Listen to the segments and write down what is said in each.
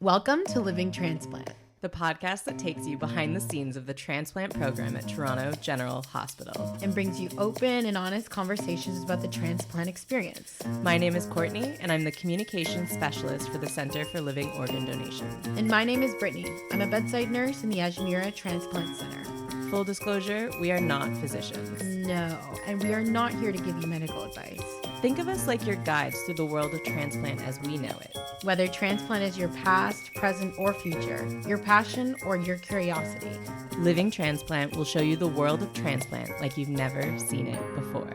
Welcome to Living Transplant, the podcast that takes you behind the scenes of the transplant program at Toronto General Hospital and brings you open and honest conversations about the transplant experience. My name is Courtney, and I'm the communications specialist for the Center for Living Organ Donation. And my name is Brittany. I'm a bedside nurse in the Ajamira Transplant Center. Full disclosure, we are not physicians. No, and we are not here to give you medical advice. Think of us like your guides through the world of transplant as we know it. Whether transplant is your past, present, or future, your passion, or your curiosity, Living Transplant will show you the world of transplant like you've never seen it before.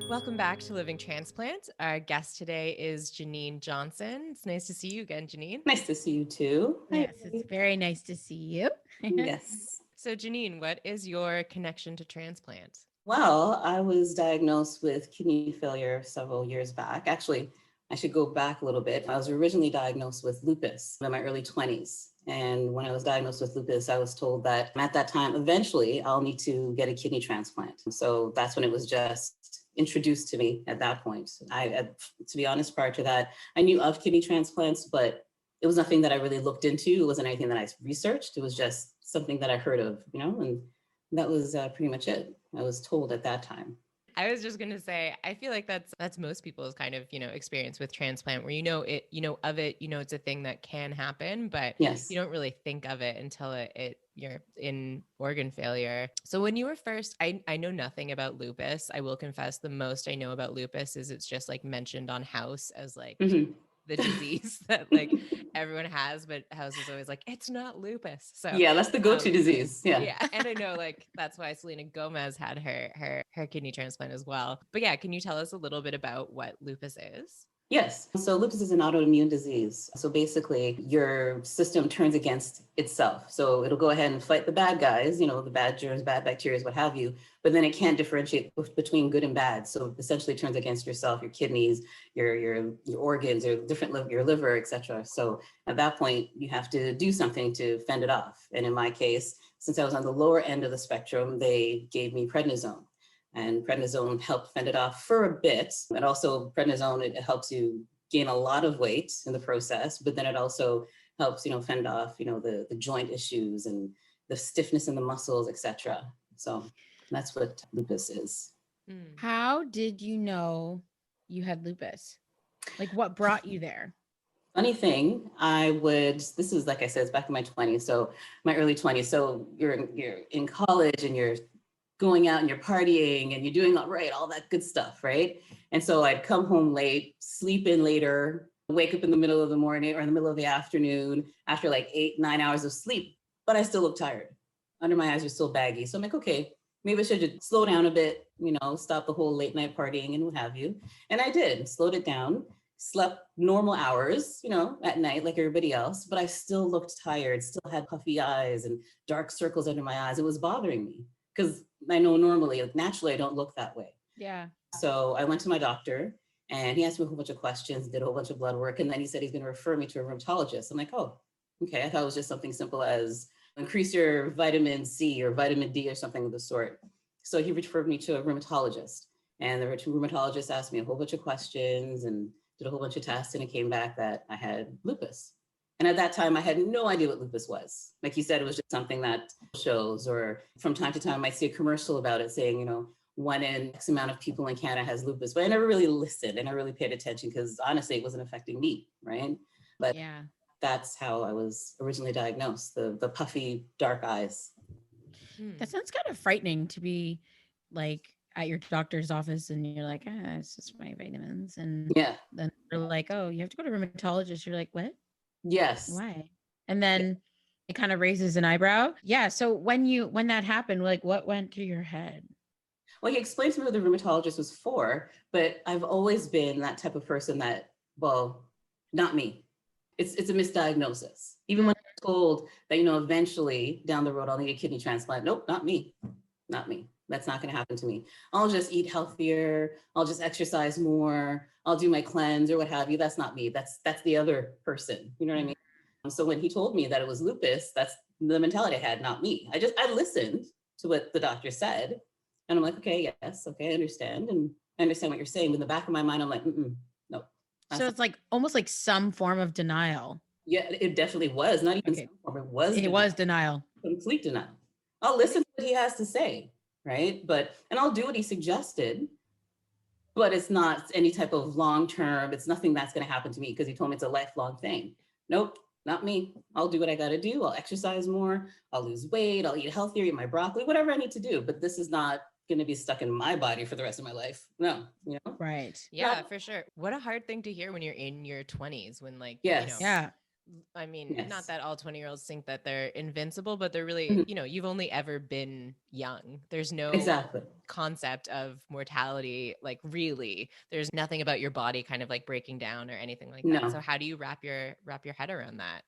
Welcome back to Living Transplant. Our guest today is Jennen Johnson. It's nice to see you again, Jennen. Nice to see you too. Yes, it's very nice to see you. Yes. So Jennen, what is your connection to transplant? Well, I was diagnosed with kidney failure several years back. Actually, I should go back a little bit. I was originally diagnosed with lupus in my early 20s. And when I was diagnosed with lupus, I was told that at that time, eventually, I'll need to get a kidney transplant. So that's when it was just introduced to me at that point. To be honest, prior to that, I knew of kidney transplants, but it was nothing that I really looked into. It wasn't anything that I researched. It was just something that I heard of, and that was pretty much it. I was told at that time. I was just going to say, I feel like that's most people's kind of, experience with transplant where, of it, it's a thing that can happen, but yes, you don't really think of it until you're in organ failure. So when you were first, I know nothing about lupus. I will confess the most I know about lupus is it's just like mentioned on House as like the disease that like everyone has, but House is always like, it's not lupus. So yeah, that's the go-to disease. Yeah. And I know like that's why Selena Gomez had her kidney transplant as well. But yeah, can you tell us a little bit about what lupus is? Yes. So lupus is an autoimmune disease. So basically your system turns against itself. So it'll go ahead and fight the bad guys, the bad germs, bad bacteria, what have you, but then it can't differentiate between good and bad. So essentially it turns against yourself, your kidneys, your organs, your liver, etc. So at that point you have to do something to fend it off. And in my case, since I was on the lower end of the spectrum, they gave me prednisone. And prednisone helped fend it off for a bit. And also prednisone, it helps you gain a lot of weight in the process, but then it also helps, fend off, the joint issues and the stiffness in the muscles, etc. So that's what lupus is. How did you know you had lupus? Like what brought you there? Funny thing, this is like I said, it's back in my 20s, so my early 20s. So you're in college and you're going out and you're partying and you're doing all that good stuff, right? And so I'd come home late, sleep in later, wake up in the middle of the morning or in the middle of the afternoon after like 8-9 hours of sleep, but I still look tired. Under my eyes are still baggy. So I'm like, okay, maybe I should just slow down a bit, stop the whole late night partying and what have you. And I did, slowed it down, slept normal hours, at night like everybody else, but I still looked tired, still had puffy eyes and dark circles under my eyes. It was bothering me because I know naturally I don't look that way. Yeah. So I went to my doctor and he asked me a whole bunch of questions, did a whole bunch of blood work. And then he said he's going to refer me to a rheumatologist. I'm like, oh, okay. I thought it was just something simple as increase your vitamin C or vitamin D or something of the sort. So he referred me to a rheumatologist and the rheumatologist asked me a whole bunch of questions and did a whole bunch of tests. And it came back that I had lupus. And at that time, I had no idea what lupus was. Like you said, it was just something that shows, or from time to time, I might see a commercial about it saying, 1 in X amount of people in Canada has lupus. But I never really listened and I really paid attention because honestly, it wasn't affecting me, right? But yeah, that's how I was originally diagnosed, the puffy, dark eyes. That sounds kind of frightening to be like at your doctor's office and you're like, it's just my vitamins. And then they're like, oh, you have to go to a rheumatologist. You're like, what? Yes. Why? And then it kind of raises an eyebrow. Yeah. So when that happened, like what went through your head? Well, he explained to me what the rheumatologist was for, but I've always been that type of person that, well, not me. It's a misdiagnosis. Even when I'm told that, eventually down the road, I'll need a kidney transplant. Nope, not me. Not me. That's not going to happen to me. I'll just eat healthier. I'll just exercise more. I'll do my cleanse or what have you. That's not me. That's the other person. You know what I mean? So when he told me that it was lupus, that's the mentality I had, not me. I listened to what the doctor said. And I'm like, okay, yes. Okay. I understand. And I understand what you're saying. But in the back of my mind, I'm like, no. So it's like almost like some form of denial. Yeah, it definitely was. Not even Okay. some form. It was It denial. was denial. Complete denial. I'll listen to what he has to say, right? And I'll do what he suggested, but it's not any type of long-term, it's nothing that's going to happen to me because he told me it's a lifelong thing. Nope, not me. I'll do what I got to do. I'll exercise more. I'll lose weight. I'll eat healthier, eat my broccoli, whatever I need to do. But this is not going to be stuck in my body for the rest of my life. No, you know? Right. Yeah, for sure. What a hard thing to hear when you're in your 20s, when like, Yes. Yeah. I mean, Yes. not that all 20-year-olds think that they're invincible, but they're really, Mhm. you know, you've only ever been young. There's no Exactly. concept of mortality. Like really, there's nothing about your body kind of like breaking down or anything like that. No. So how do you wrap your head around that?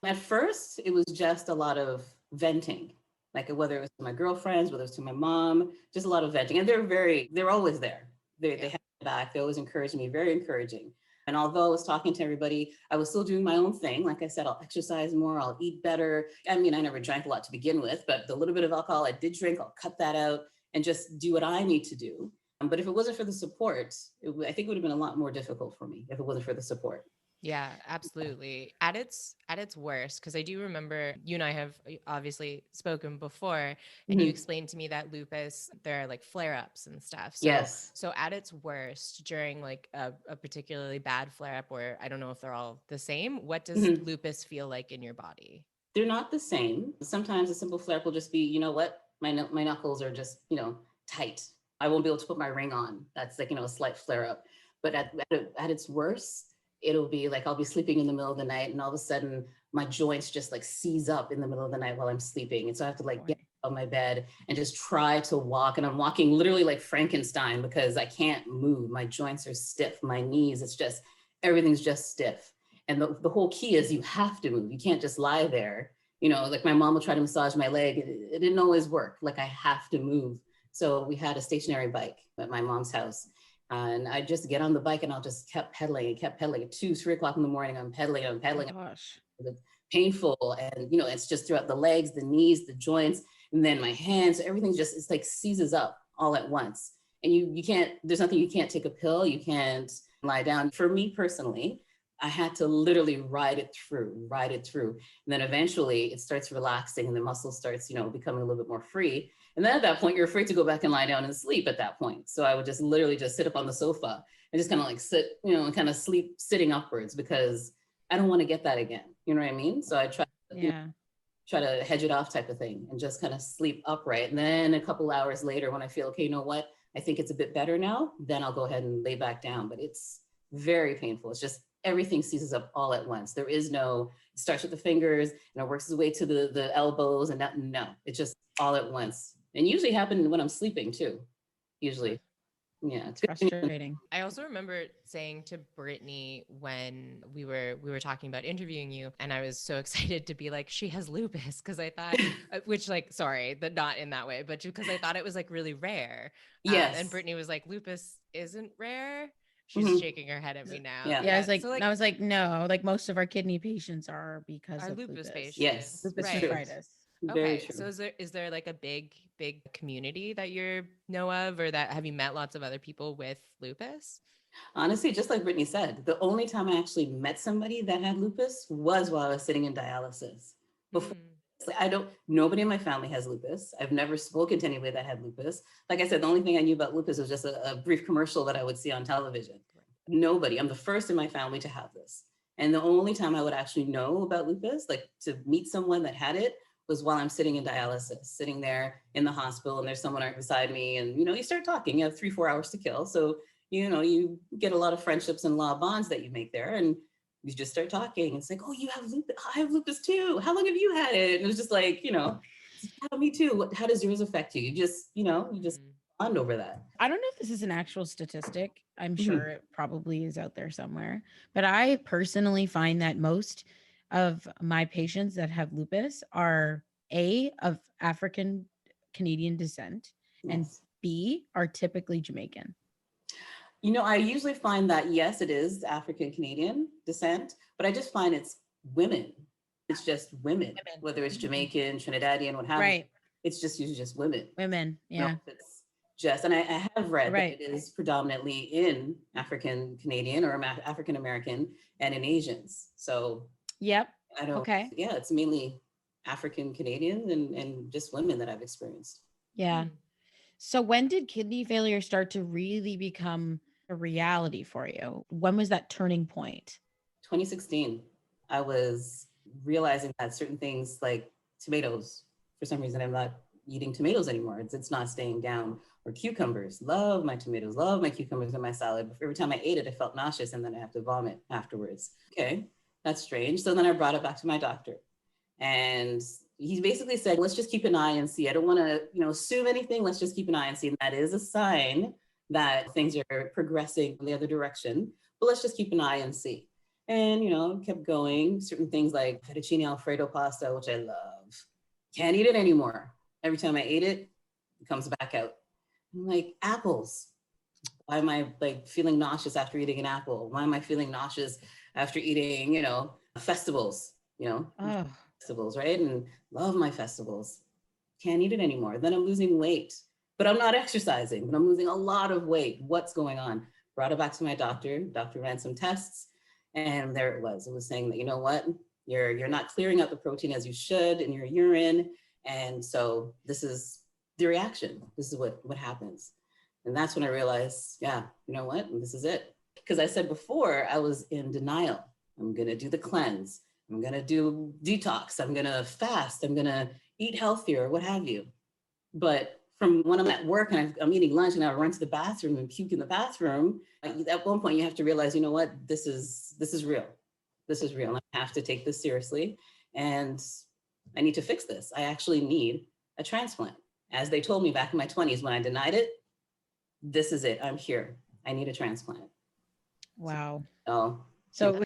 At first, it was just a lot of venting, like whether it was to my girlfriends, whether it was to my mom, just a lot of venting. And they're always there. They have my back. They always encourage me, very encouraging. And although I was talking to everybody, I was still doing my own thing. Like I said, I'll exercise more, I'll eat better. I mean, I never drank a lot to begin with, but the little bit of alcohol I did drink, I'll cut that out and just do what I need to do. But if it wasn't for the support, I think it would have been a lot more difficult for me if it wasn't for the support. Yeah, absolutely. At its worst, because I do remember you and I have obviously spoken before, and you explained to me that lupus, there are like flare-ups and stuff. So, Yes. So at its worst, during like a particularly bad flare-up, or I don't know if they're all the same, what does lupus feel like in your body? They're not the same. Sometimes a simple flare-up will just be, you know what, my knuckles are just, tight. I won't be able to put my ring on. That's like, a slight flare-up. But at its worst, it'll be like I'll be sleeping in the middle of the night and all of a sudden my joints just like seize up in the middle of the night while I'm sleeping. And so I have to like get out of my bed and just try to walk. And I'm walking literally like Frankenstein because I can't move. My joints are stiff. My knees, everything's just stiff. And the whole key is you have to move. You can't just lie there. Like my mom will try to massage my leg. It didn't always work. Like I have to move. So we had a stationary bike at my mom's house. And I just get on the bike and I'll just kept pedaling at 2, 3 o'clock in the morning. I'm pedaling. Oh gosh. It's painful. And, it's just throughout the legs, the knees, the joints, and then my hands, everything just, it's like seizes up all at once. And you can't, there's nothing, you can't take a pill. You can't lie down. For me personally, I had to literally ride it through. And then eventually it starts relaxing and the muscle starts, becoming a little bit more free. And then at that point, you're afraid to go back and lie down and sleep at that point. So I would just literally just sit up on the sofa and just kind of like sit, and kind of sleep sitting upwards because I don't want to get that again. You know what I mean? So I try to hedge it off type of thing and just kind of sleep upright. And then a couple hours later, when I feel, okay, you know what? I think it's a bit better now, then I'll go ahead and lay back down. But it's very painful. It's just everything seizes up all at once. There is no, it starts with the fingers and it works its way to the elbows and that, no, it's just all at once. And usually happen when I'm sleeping too, usually. Yeah, it's frustrating. I also remember saying to Brittany when we were talking about interviewing you, and I was so excited to be like, she has lupus, because I thought, which like, sorry, but not in that way, but because I thought it was like really rare. Yes. And Brittany was like, lupus isn't rare. She's shaking her head at me now. Yeah, I was like, no, like most of our kidney patients are because of lupus patients. Yes, lupus nephritis. Okay, so is there like a big community that you know of, or that have you met lots of other people with lupus? Honestly, just like Brittany said, the only time I actually met somebody that had lupus was while I was sitting in dialysis. Before, nobody in my family has lupus. I've never spoken to anybody that had lupus. Like I said, the only thing I knew about lupus was just a brief commercial that I would see on television. Nobody. I'm the first in my family to have this. And the only time I would actually know about lupus, like to meet someone that had it, was while I'm sitting in dialysis, sitting there in the hospital, and there's someone right beside me, and you start talking. You have 3-4 hours to kill, so you get a lot of friendships and a lot of bonds that you make there, and you just start talking. It's like, oh, you have lupus. I have lupus too. How long have you had it? And it was just like, me too. How does yours affect you? You just bond over that. I don't know if this is an actual statistic. I'm sure it probably is out there somewhere, but I personally find that most of my patients that have lupus are A, of African Canadian descent, and B, are typically Jamaican. I usually find that, yes, it is African Canadian descent, but I just find it's women. It's just women, whether it's Jamaican, Trinidadian, what have you. It's just usually just women. Women, yeah. It's just, and I have read that it is predominantly in African Canadian or African American and in Asians. So Yep. I don't, Okay. yeah, it's mainly African Canadians and just women that I've experienced. Yeah. So when did kidney failure start to really become a reality for you? When was that turning point? 2016, I was realizing that certain things like tomatoes, for some reason, I'm not eating tomatoes anymore. It's not staying down. Or cucumbers, love my tomatoes, love my cucumbers in my salad. But every time I ate it, I felt nauseous and then I have to vomit afterwards. Okay, that's strange. So then I brought it back to my doctor. And he basically said, let's just keep an eye and see. I don't want to, assume anything. Let's just keep an eye and see. And that is a sign that things are progressing in the other direction. But let's just keep an eye and see. And, kept going. Certain things like fettuccine Alfredo pasta, which I love. Can't eat it anymore. Every time I ate it, it comes back out. I'm like, apples. Why am I like feeling nauseous after eating an apple? Why am I feeling nauseous after eating, festivals, Oh, festivals, right? And love my festivals. Can't eat it anymore. Then I'm losing weight, but I'm not exercising, but I'm losing a lot of weight. What's going on? Brought it back to my doctor. Doctor ran some tests, and there it was. It was saying that, you know what? You're not clearing out the protein as you should in your urine. And so this is the reaction. This is what happens. And that's when I realized, yeah, you know what? This is it. Because I said before, I was in denial. I'm going to do the cleanse. I'm going to do detox. I'm going to fast. I'm going to eat healthier, what have you. But from when I'm at work and I'm eating lunch and I run to the bathroom and puke in the bathroom, at one point you have to realize, you know what? This is real. This is real. I have to take this seriously. And I need to fix this. I actually need a transplant. As they told me back in my 20s when I denied it, this is it. I'm here. I need a transplant. wow.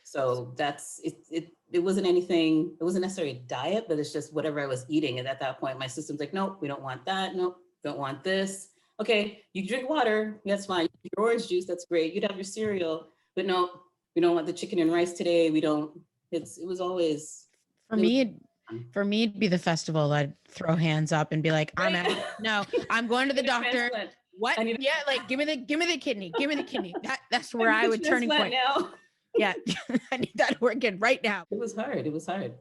So that's it. It wasn't anything. It wasn't necessarily a diet, but it's just whatever I was eating. And at that point, my system's like, nope, we don't want that. Nope, don't want this. Okay, you drink water. That's fine. Your orange juice. That's great. You'd have your cereal, but no, we don't want the chicken and rice today. We don't. It was always For me, it'd be the festival. I'd throw hands up and be like, I'm out. No, I'm going to the doctor. What? Yeah, like give me the kidney. Give me the kidney. That's where I would turning point. Now. Yeah, I need that organ right now. It was hard. It was hard.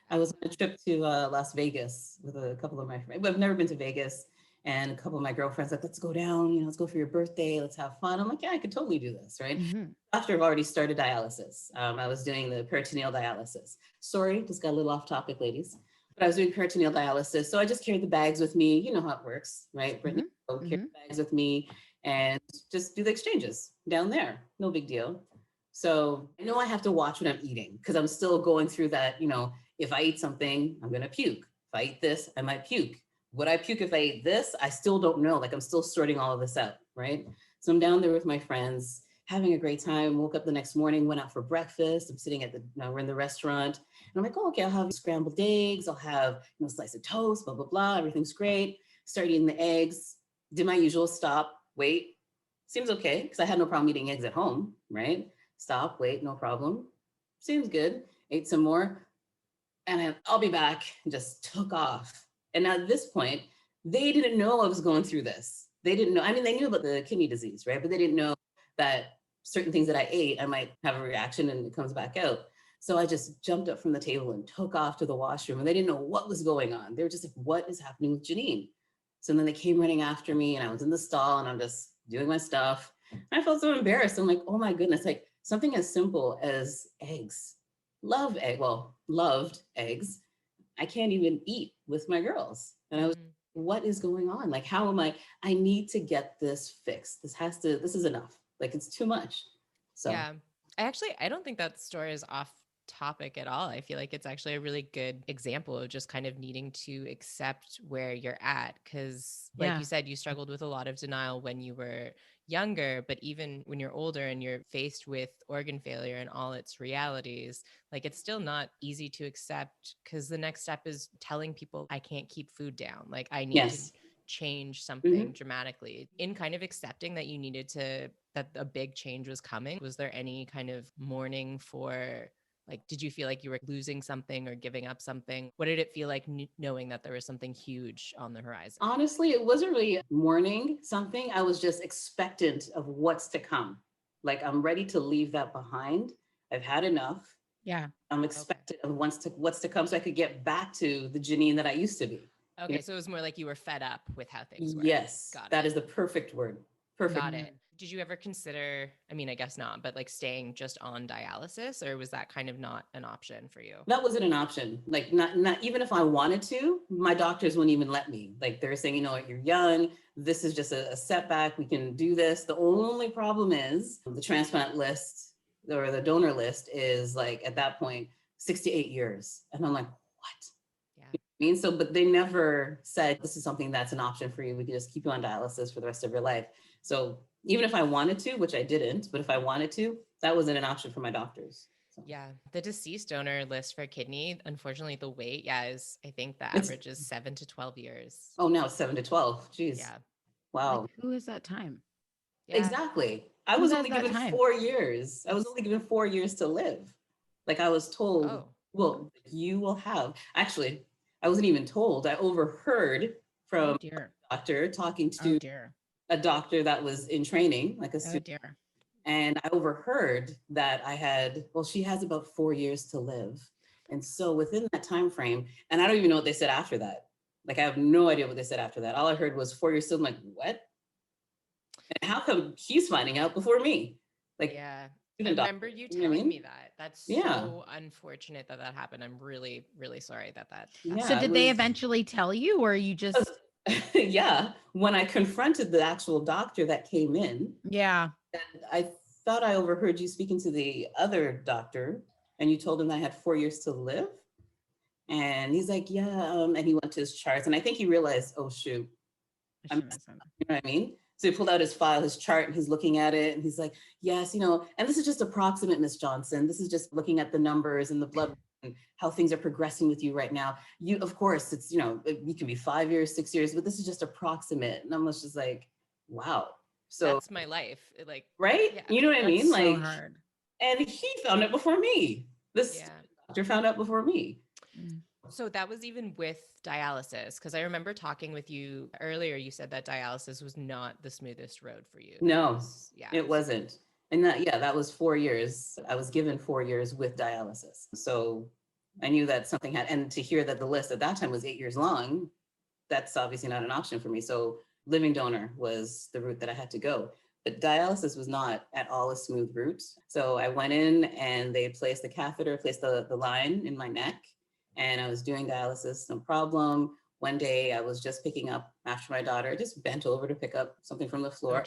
I was on a trip to Las Vegas with a couple of my friends. I've never been to Vegas, and a couple of my girlfriends like, let's go down. Let's go for your birthday. Let's have fun. I'm like, yeah, I could totally do this, right? Mm-hmm. After I've already started dialysis, I was doing the peritoneal dialysis. Sorry, just got a little off topic, ladies. But I was doing peritoneal dialysis, so I just carried the bags with me. You know how it works, right? Brittany, Mm-hmm. carry the bags with me and just do the exchanges down there. No big deal. So I know I have to watch what I'm eating because I'm still going through that, if I eat something, I'm going to puke. If I eat this, I might puke. Would I puke if I ate this? I still don't know. Like I'm still sorting all of this out, right? So I'm down there with my friends, having a great time. Woke up the next morning, went out for breakfast. I'm sitting at we're in the restaurant. And I'm like, oh, okay, I'll have scrambled eggs. I'll have, a slice of toast, blah, blah, blah. Everything's great. Start eating the eggs. Did my usual stop, wait. Seems okay because I had no problem eating eggs at home, right? Stop, wait, no problem. Seems good. Ate some more. And I'll be back. And just took off. And at this point, they didn't know I was going through this. They didn't know. I mean, they knew about the kidney disease, right? But they didn't know that certain things that I ate, I might have a reaction and it comes back out. So I just jumped up from the table and took off to the washroom. And they didn't know what was going on. They were just like, what is happening with Jeannine? So then they came running after me and I was in the stall and I'm just doing my stuff. And I felt so embarrassed. I'm like, oh my goodness, like something as simple as eggs. Loved eggs. I can't even eat with my girls. And I was, what is going on? Like, how am I need to get this fixed. This is enough. Like, it's too much. So yeah, I don't think that story is off topic at all. I feel like it's actually a really good example of just kind of needing to accept where you're at. Cause like you said, you struggled with a lot of denial when you were younger, but even when you're older and you're faced with organ failure and all its realities, like it's still not easy to accept because the next step is telling people I can't keep food down. Like I need to change something dramatically. In kind of accepting that you needed to, that a big change was coming, was there any kind of mourning for, like, did you feel like you were losing something or giving up something? What did it feel like knowing that there was something huge on the horizon? Honestly, it wasn't really mourning something. I was just expectant of what's to come. Like, I'm ready to leave that behind. I've had enough. Yeah. I'm expecting what's to come so I could get back to the Jennen that I used to be. Okay, so it was more like you were fed up with how things were. Yes, Got that it. is the perfect word. Perfect. Got it. Did you ever consider, I mean, I guess not, but like staying just on dialysis, or was that kind of not an option for you? That wasn't an option. Like not even if I wanted to, my doctors wouldn't even let me. Like they're saying, you know what, you're young. This is just a setback. We can do this. The only problem is the transplant list or the donor list is like at that point 6 to 8 years. And I'm like, what? Yeah. I mean, so, but they never said this is something that's an option for you. We can just keep you on dialysis for the rest of your life. So even if I wanted to, which I didn't, but if I wanted to, that wasn't an option for my doctors. So. Yeah. The deceased donor list for kidney, unfortunately, the wait, is, I think the average is 7 to 12 years. Oh, now it's 7 to 12. Jeez. Yeah. Wow. Like, who is that time? Yeah. Exactly. I was only given 4 years. I was only given 4 years to live. Like I was told, well, you will have, actually, I wasn't even told. I overheard from a doctor talking to a doctor that was in training, like a student. And I overheard that I had, well, she has about 4 years to live. And so within that time frame, and I don't even know what they said after that. Like, I have no idea what they said after that. All I heard was 4 years still. I'm like, what? And how come he's finding out before me? Like, yeah. I remember you telling me that. That's so unfortunate that that happened. I'm really, really sorry that happened. So did they eventually tell you, or you just? Yeah. When I confronted the actual doctor that came in. Yeah. I thought I overheard you speaking to the other doctor and you told him that I had 4 years to live. And he's like, yeah. And he went to his charts and I think he realized, oh, shoot. You know what I mean? So he pulled out his file, his chart, and he's looking at it. And he's like, yes, you know, and this is just approximate, Miss Johnson. This is just looking at the numbers and the blood and how things are progressing with you right now. You, of course, it's, you know, you can be 5 years, 6 years, but this is just approximate. And I'm just like, wow. So that's my life. Like, right? Yeah. You know what I mean? So like, hard. And he found it before me. This doctor found out before me. So that was even with dialysis, because I remember talking with you earlier. You said that dialysis was not the smoothest road for you. No, it wasn't. And that was 4 years. I was given 4 years with dialysis. So I knew that something had, and to hear that the list at that time was 8 years long, that's obviously not an option for me. So living donor was the route that I had to go. But dialysis was not at all a smooth route. So I went in and they placed the catheter, placed the line in my neck. And I was doing dialysis, no problem. One day I was just picking up after my daughter, just bent over to pick up something from the floor.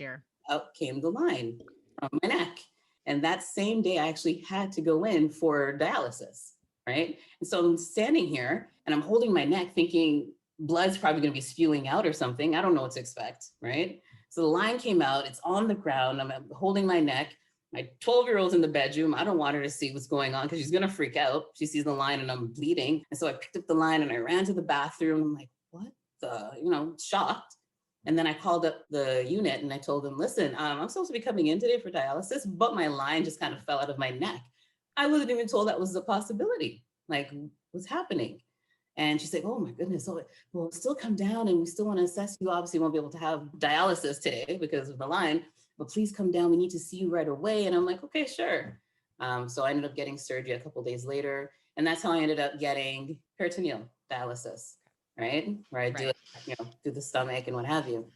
Out came the line from my neck. And that same day I actually had to go in for dialysis, right? And so I'm standing here and I'm holding my neck thinking blood's probably gonna be spewing out or something. I don't know what to expect, right? So the line came out, it's on the ground, I'm holding my neck. My 12-year-old's in the bedroom. I don't want her to see what's going on because she's going to freak out. She sees the line and I'm bleeding. And so I picked up the line and I ran to the bathroom. I'm like, what the, shocked. And then I called up the unit and I told them, listen, I'm supposed to be coming in today for dialysis, but my line just kind of fell out of my neck. I wasn't even told that was a possibility. Like, what's happening? And she said, oh my goodness, we'll still come down and we still want to assess you. Obviously won't be able to have dialysis today because of the line, but please come down. We need to see you right away. And I'm like, okay, sure. So I ended up getting surgery a couple of days later. And that's how I ended up getting peritoneal dialysis, right? Where I do it, through the stomach and what have you.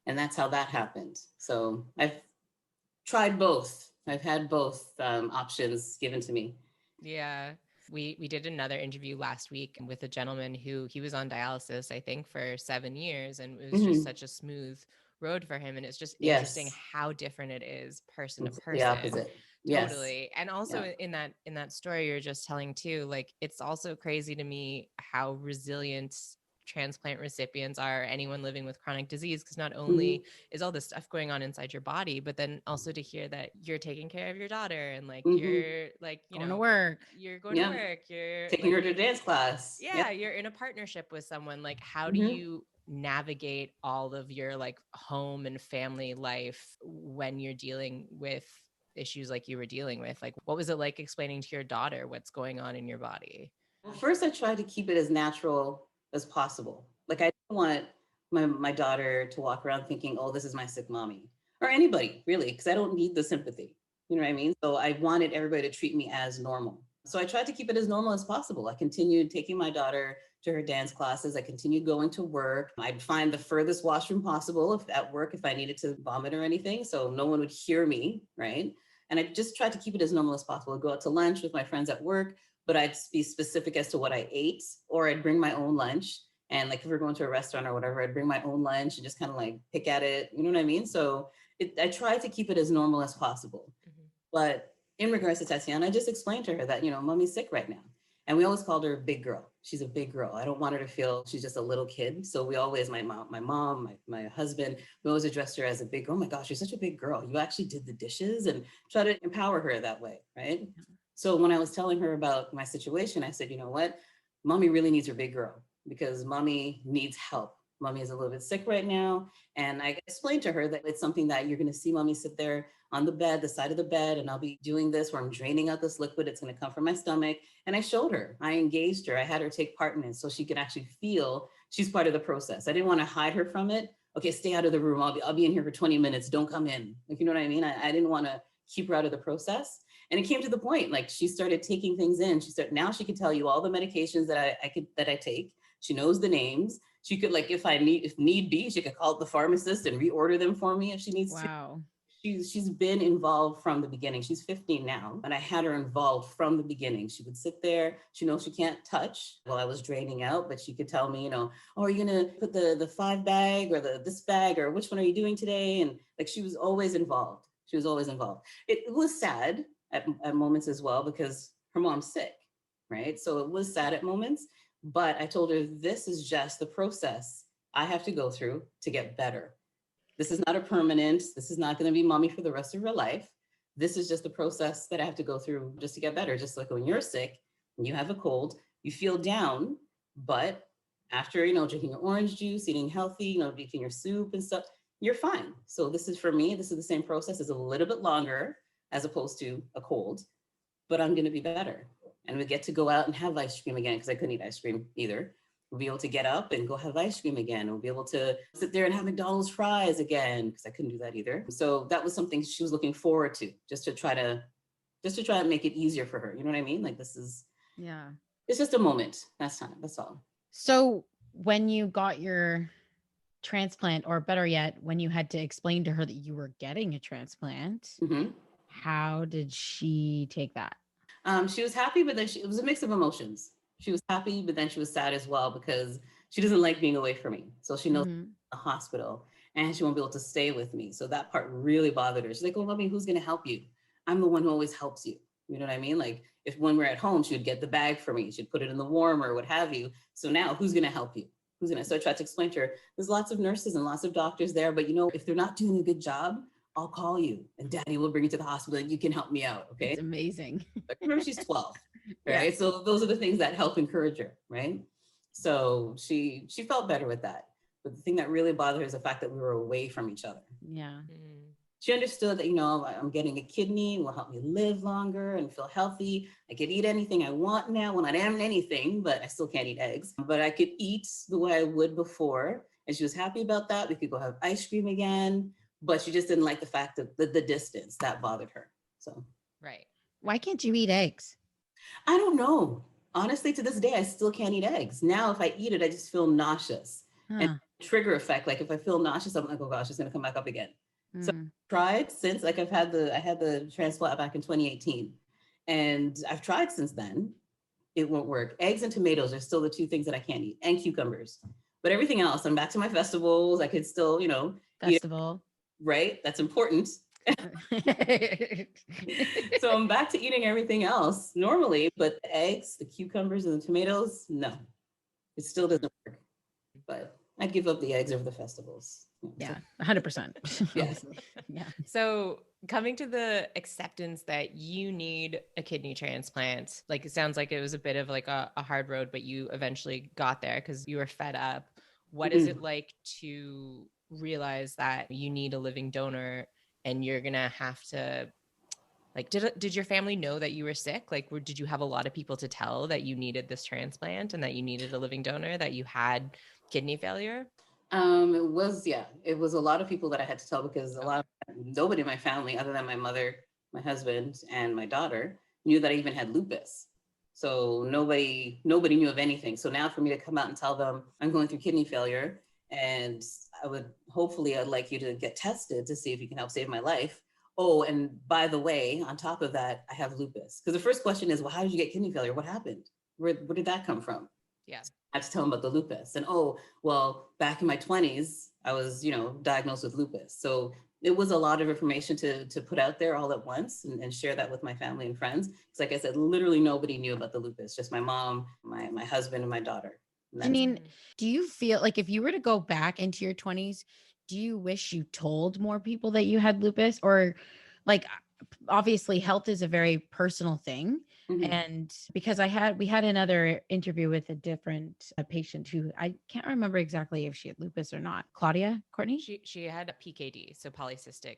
And that's how that happened. So I've tried both. I've had both options given to me. Yeah. We did another interview last week with a gentleman who he was on dialysis, I think, for 7 years. And it was just such a smooth road for him. And it's just interesting how different it is person to person. The opposite. Totally. And also in that story you're just telling too, like, it's also crazy to me how resilient transplant recipients are, anyone living with chronic disease, because not only is all this stuff going on inside your body, but then also to hear that you're taking care of your daughter and like you're like going to work, you're going to work, you're taking her to dance class. You're in a partnership with someone. Like, how do you navigate all of your like home and family life when you're dealing with issues like you were dealing with? Like, what was it like explaining to your daughter what's going on in your body? Well, first I tried to keep it as natural as possible. Like, I don't want my daughter to walk around thinking, oh, this is my sick mommy, or anybody really, because I don't need the sympathy. You know what I mean? So I wanted everybody to treat me as normal. So I tried to keep it as normal as possible. I continued taking my daughter to her dance classes. I continued going to work. I'd find the furthest washroom possible if at work, if I needed to vomit or anything, so no one would hear me, right? And I just tried to keep it as normal as possible. I'd go out to lunch with my friends at work, but I'd be specific as to what I ate, or I'd bring my own lunch. And like if we're going to a restaurant or whatever, I'd bring my own lunch and just kind of like pick at it. You know what I mean? So I tried to keep it as normal as possible. Mm-hmm. But in regards to Tatiana, I just explained to her that, mommy's sick right now. And we always called her big girl. She's a big girl. I don't want her to feel she's just a little kid. So we always, my mom, my husband, we always addressed her as a big, oh my gosh, you're such a big girl. You actually did the dishes, and try to empower her that way, right? So when I was telling her about my situation, I said, you know what? Mommy really needs her big girl because mommy needs help. Mommy is a little bit sick right now. And I explained to her that it's something that you're going to see mommy sit there on the bed, the side of the bed, and I'll be doing this where I'm draining out this liquid. It's going to come from my stomach. And I showed her, I engaged her. I had her take part in it so she could actually feel she's part of the process. I didn't want to hide her from it. Okay, stay out of the room. I'll be in here for 20 minutes. Don't come in. Like, you know what I mean? I didn't want to keep her out of the process. And it came to the point, like she started taking things in. Now she could tell you all the medications that I take. She knows the names. She could, like, if need be, she could call the pharmacist and reorder them for me if she needs to. Wow. She's been involved from the beginning. She's 15 now, and I had her involved from the beginning. She would sit there. She knows she can't touch while I was draining out, but she could tell me, oh, are you gonna put the 5 bag or this bag, or which one are you doing today? And like, she was always involved. She was always involved. It was sad at moments as well because her mom's sick, right? So it was sad at moments, but I told her this is just the process I have to go through to get better. This is not a permanent, this is not going to be mommy for the rest of her life. This is just the process that I have to go through just to get better. Just like when you're sick and you have a cold, you feel down, but after, drinking your orange juice, eating healthy, drinking your soup and stuff, you're fine. So this is for me, this is the same process. It's a little bit longer as opposed to a cold, but I'm going to be better. And we get to go out and have ice cream again because I couldn't eat ice cream either. We'll be able to get up and go have ice cream again. We'll be able to sit there and have McDonald's fries again because I couldn't do that either. So that was something she was looking forward to, just to try to make it easier for her. You know what I mean? Like it's just a moment. That's all. So when you got your transplant, or better yet, when you had to explain to her that you were getting a transplant, how did she take that? She was happy, but then it was a mix of emotions. She was happy, but then she was sad as well because she doesn't like being away from me. So she knows the hospital and she won't be able to stay with me. So that part really bothered her. She's like, well, mommy, who's going to help you? I'm the one who always helps you. You know what I mean? Like if when we're at home, she would get the bag for me. She'd put it in the warmer, what have you. So now who's going to help you? So I tried to explain to her, there's lots of nurses and lots of doctors there, but if they're not doing a good job, I'll call you and daddy will bring you to the hospital and you can help me out. Okay. It's amazing. Remember, she's 12, right? Yeah. So those are the things that help encourage her, right? So she felt better with that. But the thing that really bothered her is the fact that we were away from each other. Yeah. She understood that, I'm getting a kidney, it will help me live longer and feel healthy. I could eat anything I want now. Well, not anything, but I still can't eat eggs. But I could eat the way I would before. And she was happy about that. We could go have ice cream again. But she just didn't like the fact that the distance that bothered her. So, right. Why can't you eat eggs? I don't know. Honestly, to this day, I still can't eat eggs. Now, if I eat it, I just feel nauseous. And trigger effect, like if I feel nauseous, I'm like, oh gosh, it's going to come back up again. So I've tried since, like I had the transplant back in 2018. And I've tried since then. It won't work. Eggs and tomatoes are still the 2 things that I can't eat, and cucumbers. But everything else, I'm back to my festivals. I could still, Festival. Right? That's important. So I'm back to eating everything else normally, but the eggs, the cucumbers, and the tomatoes, no, it still doesn't work. But I'd give up the eggs over the festivals. Yeah, 100%. Yeah. Yeah. So coming to the acceptance that you need a kidney transplant, like it sounds like it was a bit of like a hard road, but you eventually got there because you were fed up. What is it like to realize that you need a living donor and you're gonna have to, like, did your family know that you were sick? Like, did you have a lot of people to tell that you needed this transplant and that you needed a living donor, that you had kidney failure? It was a lot of people that I had to tell because nobody in my family other than my mother, my husband, and my daughter knew that I even had lupus. So nobody knew of anything. So now for me to come out and tell them I'm going through kidney failure, and I'd like you to get tested to see if you can help save my life. Oh, and by the way, on top of that, I have lupus. Because the first question is, well, how did you get kidney failure? What happened? Where did that come from? Yeah. I have to tell them about the lupus. And oh, well, back in my 20s, I was, diagnosed with lupus. So it was a lot of information to put out there all at once and share that with my family and friends. Because like I said, literally nobody knew about the lupus, just my mom, my husband, and my daughter. Janine, do you feel like if you were to go back into your 20s, do you wish you told more people that you had lupus? Or like, obviously health is a very personal thing. Mhm. And because we had another interview with a different patient who I can't remember exactly if she had lupus or not. Claudia, Courtney? She had a PKD, so polycystic.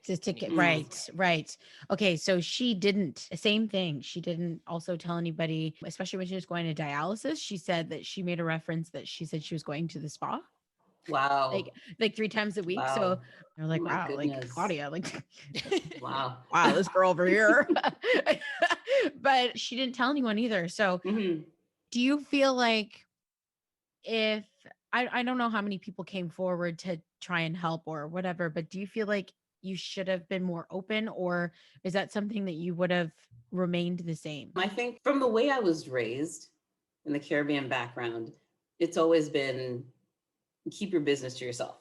Right. Okay, so she didn't, same thing. She didn't also tell anybody, especially when she was going to dialysis. She said that she made a reference that she said she was going to the spa. Wow. Like 3 times a week. Wow. So they're like, My wow, like goodness. Claudia, like Wow. wow, this girl over here. But she didn't tell anyone either. So Mhm. do you feel like if I don't know how many people came forward to try and help or whatever, but do you feel like you should have been more open, or is that something that you would have remained the same? I think from the way I was raised in the Caribbean background, it's always been keep your business to yourself.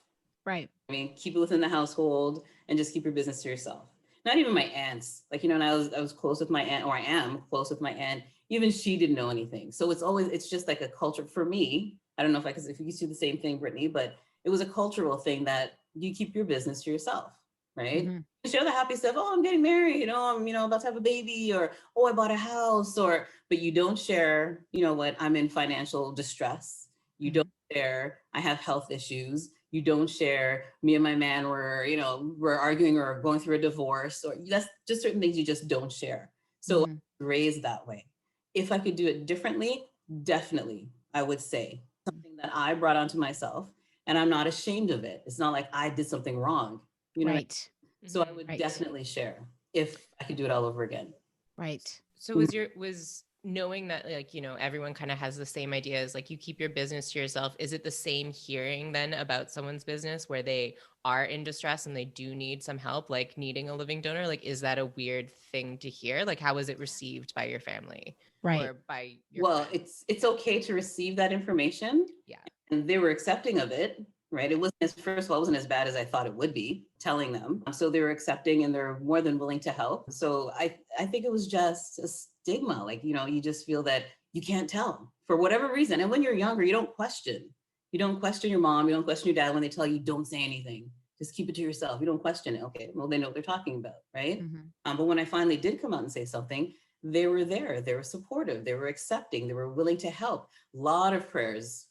Right. I mean, keep it within the household and just keep your business to yourself. Not even my aunts, like, and I was close with my aunt, or I am close with my aunt. Even she didn't know anything. So it's just like a culture for me. I don't know if you see the same thing, Brittany, but it was a cultural thing that you keep your business to yourself, right? Mhm. You share the happy stuff. Oh, I'm getting married. I'm, about to have a baby, or, oh, I bought a house, but you don't share, what, I'm in financial distress. You don't share, I have health issues. You don't share, me and my man we're arguing or going through a divorce, or that's just certain things you just don't share. So Mhm. raised that way. If I could do it differently, definitely, I would say something that I brought onto myself, and I'm not ashamed of it. It's not like I did something wrong, Right. So I would definitely share if I could do it all over again. Right. So was knowing that, like, everyone kind of has the same ideas, like you keep your business to yourself. Is it the same hearing then about someone's business where they are in distress and they do need some help, like needing a living donor? Like, is that a weird thing to hear? Like, how was it received by your family? Right. Or by your friends? It's okay to receive that information. Yeah. And they were accepting of it, right? It wasn't first of all, it wasn't as bad as I thought it would be, telling them. So they were accepting and they're more than willing to help. So I think it was just a stigma. Like, you just feel that you can't tell for whatever reason. And when you're younger, you don't question. You don't question your mom, you don't question your dad when they tell you don't say anything. Just keep it to yourself. You don't question it. Okay, well, they know what they're talking about, right? But when I finally did come out and say something, they were there, they were supportive, they were accepting, they were willing to help. A lot of prayers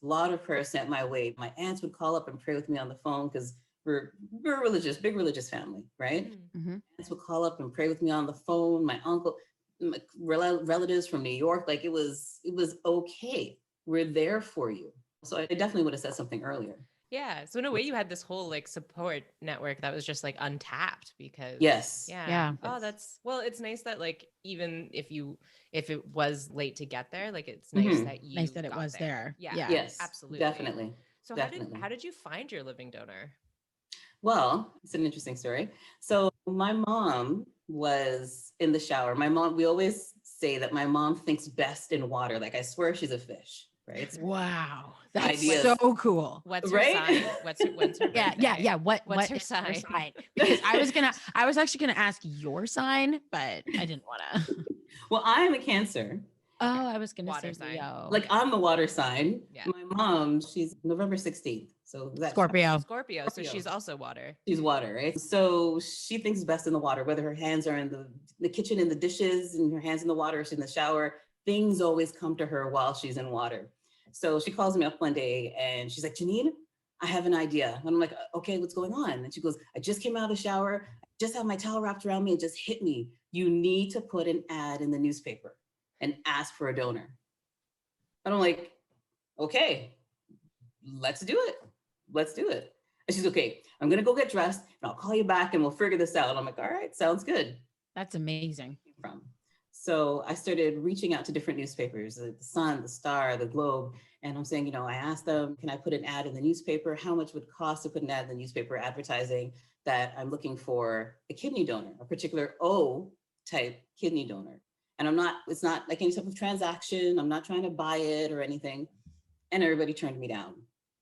sent my way. My aunts would call up and pray with me on the phone because we're religious, big religious family, right? Aunts would call up and pray with me on the phone. My uncle, my relatives from New York, like it was okay. We're there for you. So I definitely would have said something earlier. Yeah. So in a way you had this whole like support network that was just like untapped because yes. Yeah. Oh, it's nice that like, even if it was late to get there, like it's nice that it was there. Yeah. Yes, absolutely. Definitely. So definitely. how did you find your living donor? Well, it's an interesting story. So my mom was in the shower. We always say that my mom thinks best in water. Like I swear she's a fish, right? Wow. That's Ideas. so cool. What's her Right? sign? When's her birthday? Yeah. What's her sign? Because I was actually gonna ask your sign, but I didn't want to. Well, I am a Cancer. Oh, I was gonna Water say sign. Leo. Like I'm the water sign. Yeah. My mom, she's November 16th. So that's Scorpio. So she's also water. She's water, right? So she thinks best in the water, whether her hands are in the kitchen in the dishes and her hands in the water, she's in the shower, things always come to her while she's in water. So she calls me up one day and she's like, Janine, I have an idea. And I'm like, okay, what's going on? And she goes, I just came out of the shower, I just have my towel wrapped around me, and just hit me. You need to put an ad in the newspaper and ask for a donor. And I'm like, okay, let's do it. And she's okay, I'm gonna go get dressed and I'll call you back and we'll figure this out. And I'm like, all right, sounds good. That's amazing. So I started reaching out to different newspapers, the Sun, the Star, the Globe. And I'm saying, I asked them, can I put an ad in the newspaper? How much would it cost to put an ad in the newspaper advertising that I'm looking for a kidney donor, a particular O type kidney donor? And it's not like any type of transaction. I'm not trying to buy it or anything. And everybody turned me down.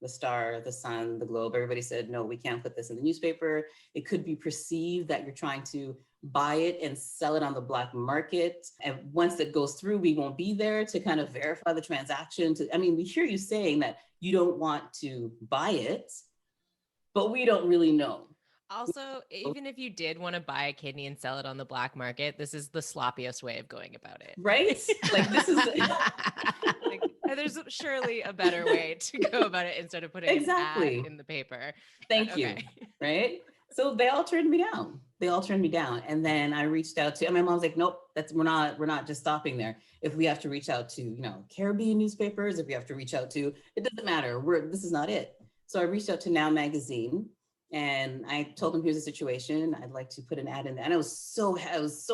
The Star, the Sun, the Globe, everybody said, no, we can't put this in the newspaper. It could be perceived that you're trying to buy it and sell it on the black market. And once it goes through, we won't be there to kind of verify the transaction. We hear you saying that you don't want to buy it, but we don't really know. Also, even if you did want to buy a kidney and sell it on the black market, this is the sloppiest way of going about it. Right? Like this is like, there's surely a better way to go about it instead of putting an ad in the paper. Thank you. Right? So they all turned me down. And then I reached out to, and my mom's like, nope, we're not just stopping there. If we have to reach out to, Caribbean newspapers, if we have to reach out to, it doesn't matter. This is not it. So I reached out to Now Magazine and I told them, here's the situation. I'd like to put an ad in there. And I was so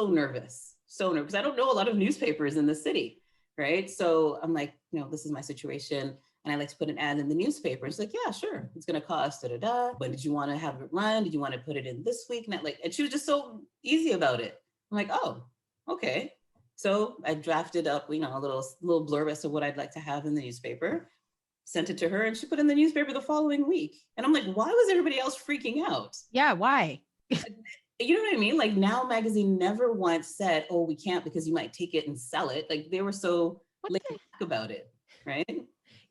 nervous. Because I don't know a lot of newspapers in the city. Right. So I'm like, this is my situation. And I like to put an ad in the newspaper. It's like, yeah, sure. It's going to cost da-da-da. But did you want to have it run? Did you want to put it in this week? And she was just so easy about it. I'm like, oh, okay. So I drafted up, a little blurb as to what I'd like to have in the newspaper, sent it to her, and she put in the newspaper the following week. And I'm like, why was everybody else freaking out? Yeah, why? You know what I mean? Like Now Magazine never once said, oh, we can't because you might take it and sell it. Like they were so laid back about it, right?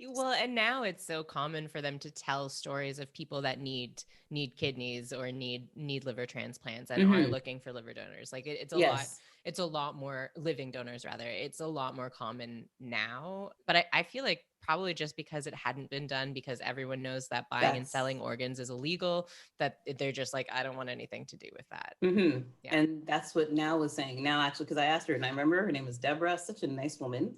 Well, and now it's so common for them to tell stories of people that need kidneys or need liver transplants and are looking for liver donors. Like it's a lot more living donors rather. It's a lot more common now, but I feel like probably just because it hadn't been done, because everyone knows that buying and selling organs is illegal, that they're just like, I don't want anything to do with that. Yeah. And that's what Now was saying. Now, actually, because I asked her, and I remember her name was Deborah, such a nice woman.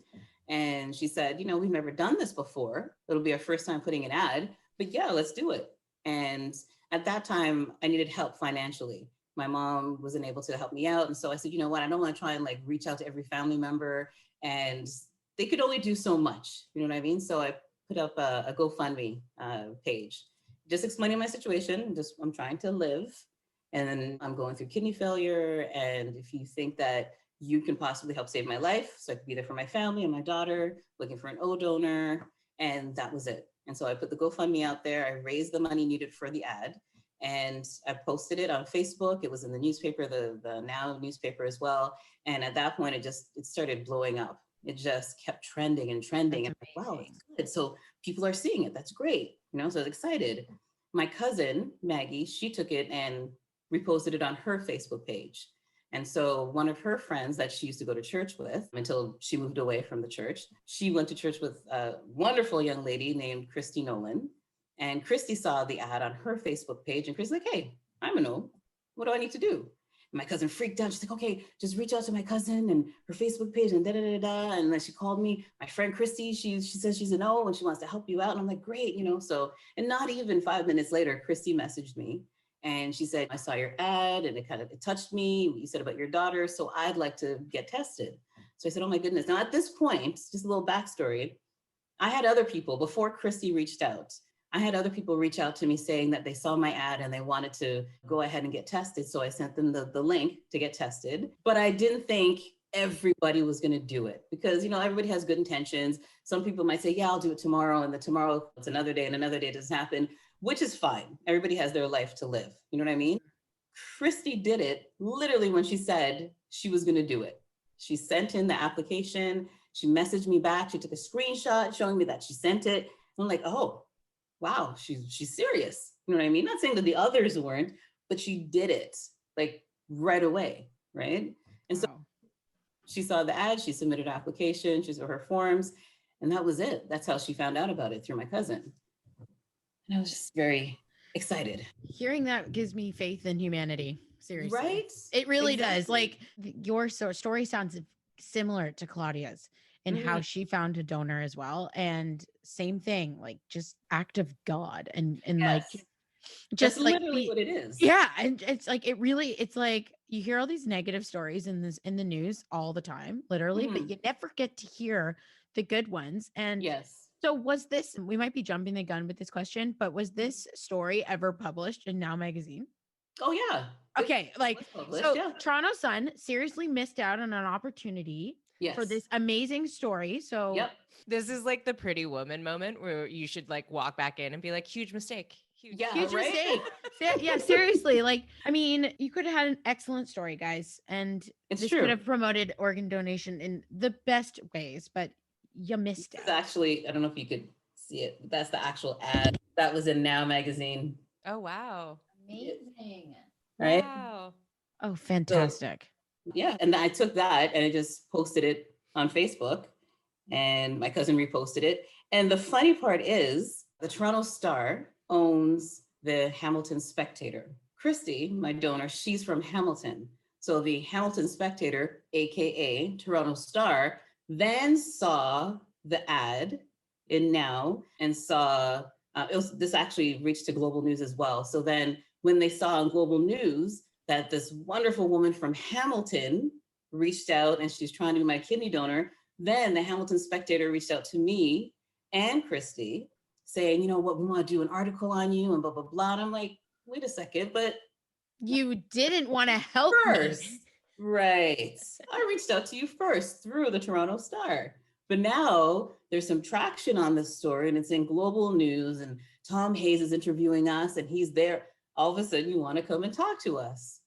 And she said, we've never done this before. It'll be our first time putting an ad, but yeah, let's do it. And at that time, I needed help financially. My mom wasn't able to help me out. And so I said, you know what, I don't want to try and reach out to every family member, and they could only do so much. You know what I mean? So I put up a GoFundMe page, just explaining my situation. I'm trying to live, and then I'm going through kidney failure. And if you think that you can possibly help save my life, so I could be there for my family and my daughter, looking for an O donor. And that was it. And so I put the GoFundMe out there. I raised the money needed for the ad, and I posted it on Facebook. It was in the newspaper, the Now newspaper as well. And at that point, it started blowing up. It just kept trending and trending. And I'm like, wow, it's good. So people are seeing it. That's great. So I was excited. My cousin, Maggie, she took it and reposted it on her Facebook page. And so one of her friends that she used to go to church with until she moved away from the church, she went to church with a wonderful young lady named Christy Nolan. And Christy saw the ad on her Facebook page, and Christy's like, hey, I'm an O. What do I need to do? And my cousin freaked out. She's like, okay, just reach out to my cousin and her Facebook page and da-da-da-da. And then she called me, my friend Christy, she says she's an O and she wants to help you out. And I'm like, great, so, and not even 5 minutes later, Christy messaged me. And she said, I saw your ad and it touched me. You said about your daughter. So I'd like to get tested. So I said, oh my goodness. Now at this point, just a little backstory. I had other people before Christy reached out. I had other people reach out to me saying that they saw my ad and they wanted to go ahead and get tested. So I sent them the link to get tested, but I didn't think everybody was going to do it because, everybody has good intentions. Some people might say, yeah, I'll do it tomorrow. And tomorrow it's another day and another day doesn't happen, which is fine. Everybody has their life to live. You know what I mean? Christy did it literally when she said she was going to do it. She sent in the application. She messaged me back. She took a screenshot showing me that she sent it. And I'm like, oh, wow, she's serious. You know what I mean? Not saying that the others weren't, but she did it right away. Right. And so she saw the ad, she submitted an application, she saw her forms, and that was it. That's how she found out about it, through my cousin. And I was just very excited. Hearing that gives me faith in humanity. Seriously. Right? It really does. Your story sounds similar to Claudia's and how she found a donor as well. And same thing, just act of God and yes. just That's like literally what it is. yeah, and it's like it's like you hear all these negative stories in the news all the time, literally, but Mhm. you never get to hear the good ones. And Yes. so was this, we might be jumping the gun with this question, but was this story ever published in Now Magazine? Oh yeah. It Okay, like was published. so Yeah. Toronto Sun seriously missed out on an opportunity for Yes. this amazing story. So Yep. This is like the Pretty Woman moment where you should like walk back in and be like, huge mistake. Huge. Yeah. huge Right. mistake. Yeah, seriously. Like, I mean, you could have had an excellent story, guys, and It's this true. could have promoted organ donation in the best ways, but you missed This is out. actually, I don't know if you could see it, but that's the actual ad that was in Now Magazine. Oh, wow. Amazing. Right. Wow. Oh, fantastic. Yeah. And I took that and I just posted it on Facebook, and my cousin reposted it. And the funny part is the Toronto Star owns the Hamilton Spectator. Christy, my donor, she's from Hamilton. So the Hamilton Spectator, AKA Toronto Star, then saw the ad in Now and saw this actually reached to Global News as well. So then when they saw on Global News that this wonderful woman from Hamilton reached out and she's trying to be my kidney donor, then the Hamilton Spectator reached out to me and Christy saying, you know what, we want to do an article on you and blah, blah, blah. And I'm like, wait a second, but You didn't want to help first, me. right. I reached out to you first through the Toronto Star. But now there's some traction on this story and it's in Global News and Tom Hayes is interviewing us and he's there. All of a sudden you want to come and talk to us.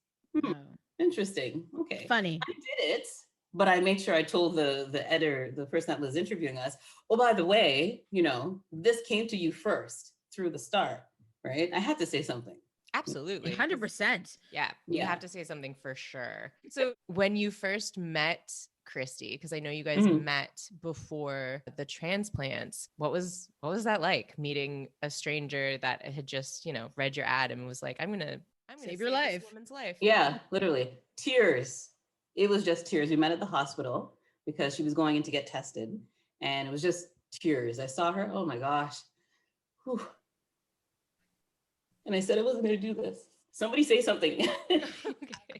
Oh, Interesting. Okay. funny. I did it, but I made sure I told the editor, the person that was interviewing us, oh, by the way, you know, this came to you first through the Star, right? I had to say something. Absolutely. 100%. Yeah, you Yeah. have to say something for sure. So when you first met Christy, because I know you guys Mhm. met before the transplants, what was that like, meeting a stranger that had just, you know, read your ad and was like, I'm gonna Save your this life. woman's life. Yeah, literally tears. It was just tears. We met at the hospital because she was going in to get tested and it was just tears. I saw her, oh my gosh. Whew. And I said I wasn't going to do this. Somebody say something. Okay.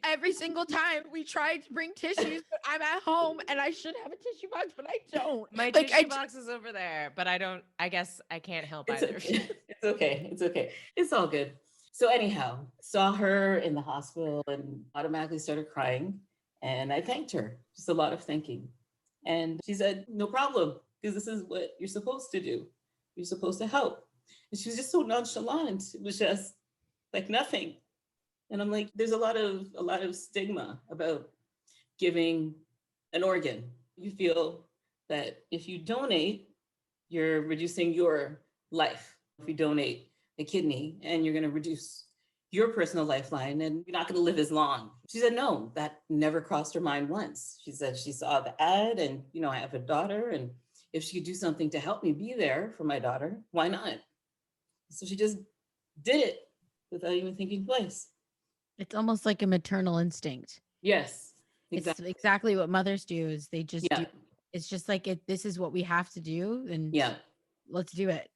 Every single time we tried to bring tissues, but I'm at home and I should have a tissue box, but I don't. My Like, tissue box is over there, but I guess I can't help It's either. okay. It's okay. It's okay. It's all good. So anyhow, saw her in the hospital and automatically started crying. And I thanked her, just a lot of thanking. And she said, no problem, because this is what you're supposed to do. You're supposed to help. And she was just so nonchalant. It was just like nothing. And I'm like, there's a lot of stigma about giving an organ. You feel that if you donate, you're reducing your life. If you donate a kidney and you're going to reduce your personal lifeline and you're not going to live as long. She said, no, that never crossed her mind once. She said she saw the ad and, you know, I have a daughter and if she could do something to help me be there for my daughter, why not? So she just did it without even thinking twice. It's almost like a maternal instinct. Yes, exactly. It's exactly what mothers do is they just Yeah. do. It's just like this is what we have to do and Yeah. let's do it.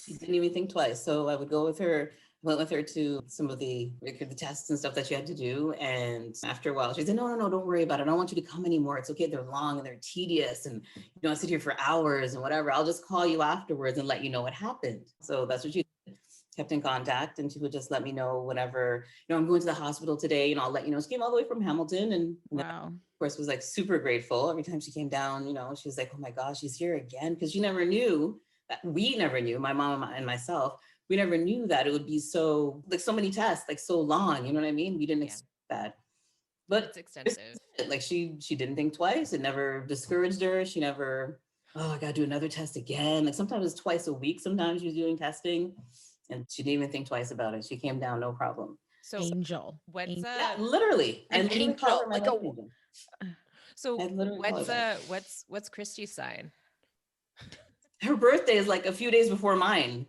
She didn't even think twice. So I would go with her, went with her to some of the tests and stuff that she had to do. And after a while, she said, no, don't worry about it. I don't want you to come anymore. It's okay. They're long and they're tedious. And you don't sit here for hours and whatever. I'll just call you afterwards and let you know what happened. So that's what she did. Kept in contact and she would just let me know whenever, you know, I'm going to the hospital today and I'll let you know. She came all the way from Hamilton and Wow. of course was like super grateful. Every time she came down, you know, she was like, oh my gosh, she's here again. Because she never knew that we never knew, my mom and myself, we never knew that it would be so, like so many tests, like so long, you know what I mean? We didn't expect that. But It's extensive. like she didn't think twice. It never discouraged her. She never, oh, I gotta do another test again. Like sometimes it's twice a week. Sometimes she was doing testing and she didn't even think twice about it. She came down, no problem. So Angel. what's Angel. Yeah, literally. An I literally angel, call her my like a- life agent. so I literally call her that. what's Christy's sign? Her birthday is like a few days before mine.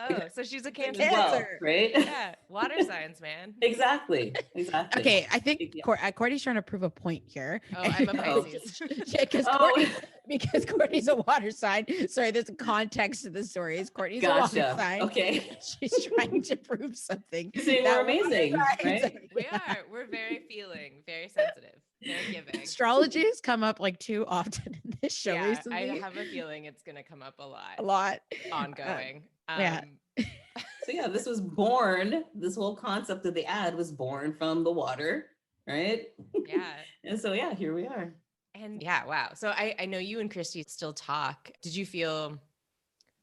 Oh, so she's a as Cancer. well, right? Yeah, water signs, man. Exactly. Okay, I think Yeah. Courtney's trying to prove a point here. Oh, I'm a Pisces. Yeah, Oh. because Courtney's a water sign. Sorry, there's a context to the story. Is Courtney's a water Gotcha. sign? Okay. She's trying to prove something. You're saying that we're amazing, water signs right? We are. We're very feeling, very sensitive, very giving. Astrology has come up like too often in this show Yeah, recently. I have a feeling it's going to come up a lot. A lot. Ongoing. Yeah. So yeah, this was born, this whole concept of the ad was born from the water, right? Yeah. And so yeah, here we are. And yeah, wow. So I know you and Christy still talk. Did you feel,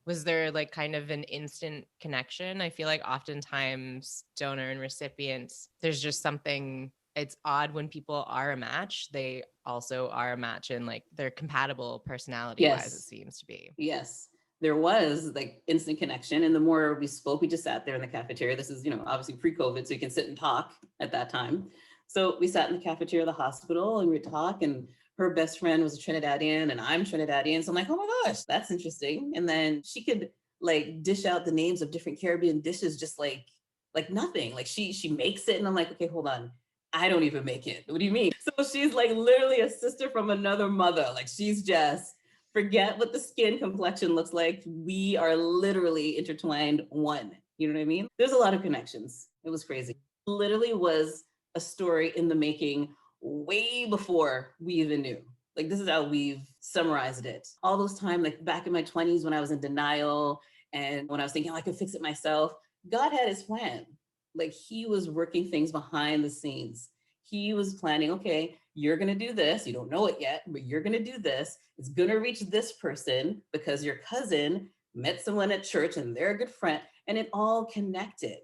was there like kind of an instant connection? I feel like oftentimes donor and recipients, there's just something, it's odd when people are a match. They also are a match and like they're compatible personality wise, Yes. it seems to be. Yes, there was like instant connection. And the more we spoke, we just sat there in the cafeteria. This is, obviously pre-COVID, so you can sit and talk at that time. So we sat in the cafeteria of the hospital and we would talk, and her best friend was a Trinidadian and I'm Trinidadian. So I'm like, oh my gosh, that's interesting. And then she could like dish out the names of different Caribbean dishes, just like nothing. Like she makes it. And I'm like, okay, hold on. I don't even make it. What do you mean? So she's like literally a sister from another mother. Like she's just, forget what the skin complexion looks like. We are literally intertwined one. You know what I mean? There's a lot of connections. It was crazy. Literally was a story in the making way before we even knew. Like this is how we've summarized it. All those time, like back in my 20s when I was in denial and when I was thinking, oh, I could fix it myself, God had his plan. Like he was working things behind the scenes. He was planning, okay, you're going to do this. You don't know it yet, but you're going to do this. It's going to reach this person because your cousin met someone at church and they're a good friend, and it all connected.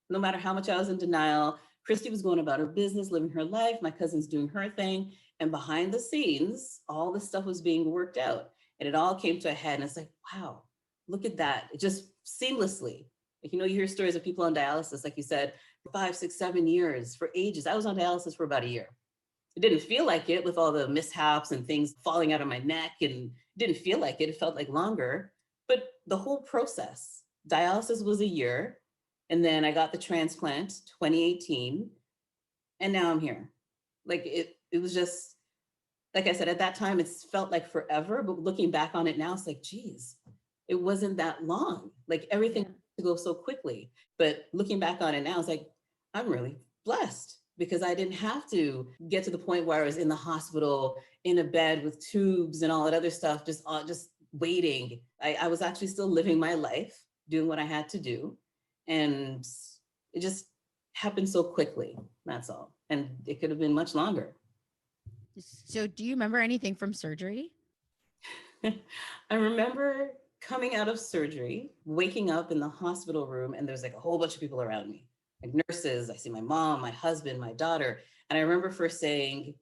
No matter how much I was in denial, Christy was going about her business, living her life. My cousin's doing her thing. And behind the scenes, all this stuff was being worked out. And it all came to a head. And it's like, wow, look at that. It just seamlessly. Like, you hear stories of people on dialysis, like you said, 5, 6, 7 years, for ages. I was on dialysis for about a year. It didn't feel like it with all the mishaps and things falling out of my neck, and didn't feel like it. It felt like longer, but the whole process, dialysis was a year. And then I got the transplant 2018. And now I'm here. Like it was just, like I said, at that time, it felt like forever, but looking back on it now, it's like, geez, it wasn't that long. Like everything to go so quickly. But looking back on it now, it's like, I'm really blessed because I didn't have to get to the point where I was in the hospital, in a bed with tubes and all that other stuff, just waiting. I was actually still living my life, doing what I had to do. And it just happened so quickly. That's all. And it could have been much longer. So do you remember anything from surgery? I remember coming out of surgery, waking up in the hospital room, and there's like a whole bunch of people around me, like nurses. I see my mom, my husband, my daughter. And I remember first saying,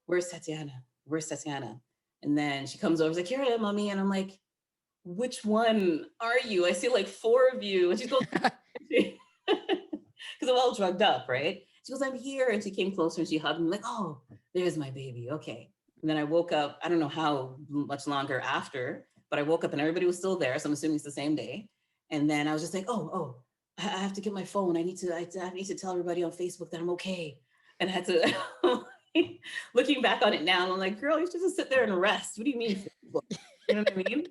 where's Tatiana? Where's Tatiana? And then she comes over, she's like, here I am, mommy. And I'm like, which one are you? I see like 4 of you. And she goes, because I'm all drugged up, right? She goes, I'm here. And she came closer and she hugged me like, oh, there's my baby. Okay. And then I woke up, I don't know how much longer after, but I woke up and everybody was still there. So I'm assuming it's the same day. And then I was just like, oh, I have to get my phone. I need to tell everybody on Facebook that I'm okay. And I had to, looking back on it now, I'm like, girl, you should just sit there and rest. What do you mean? You know what I mean?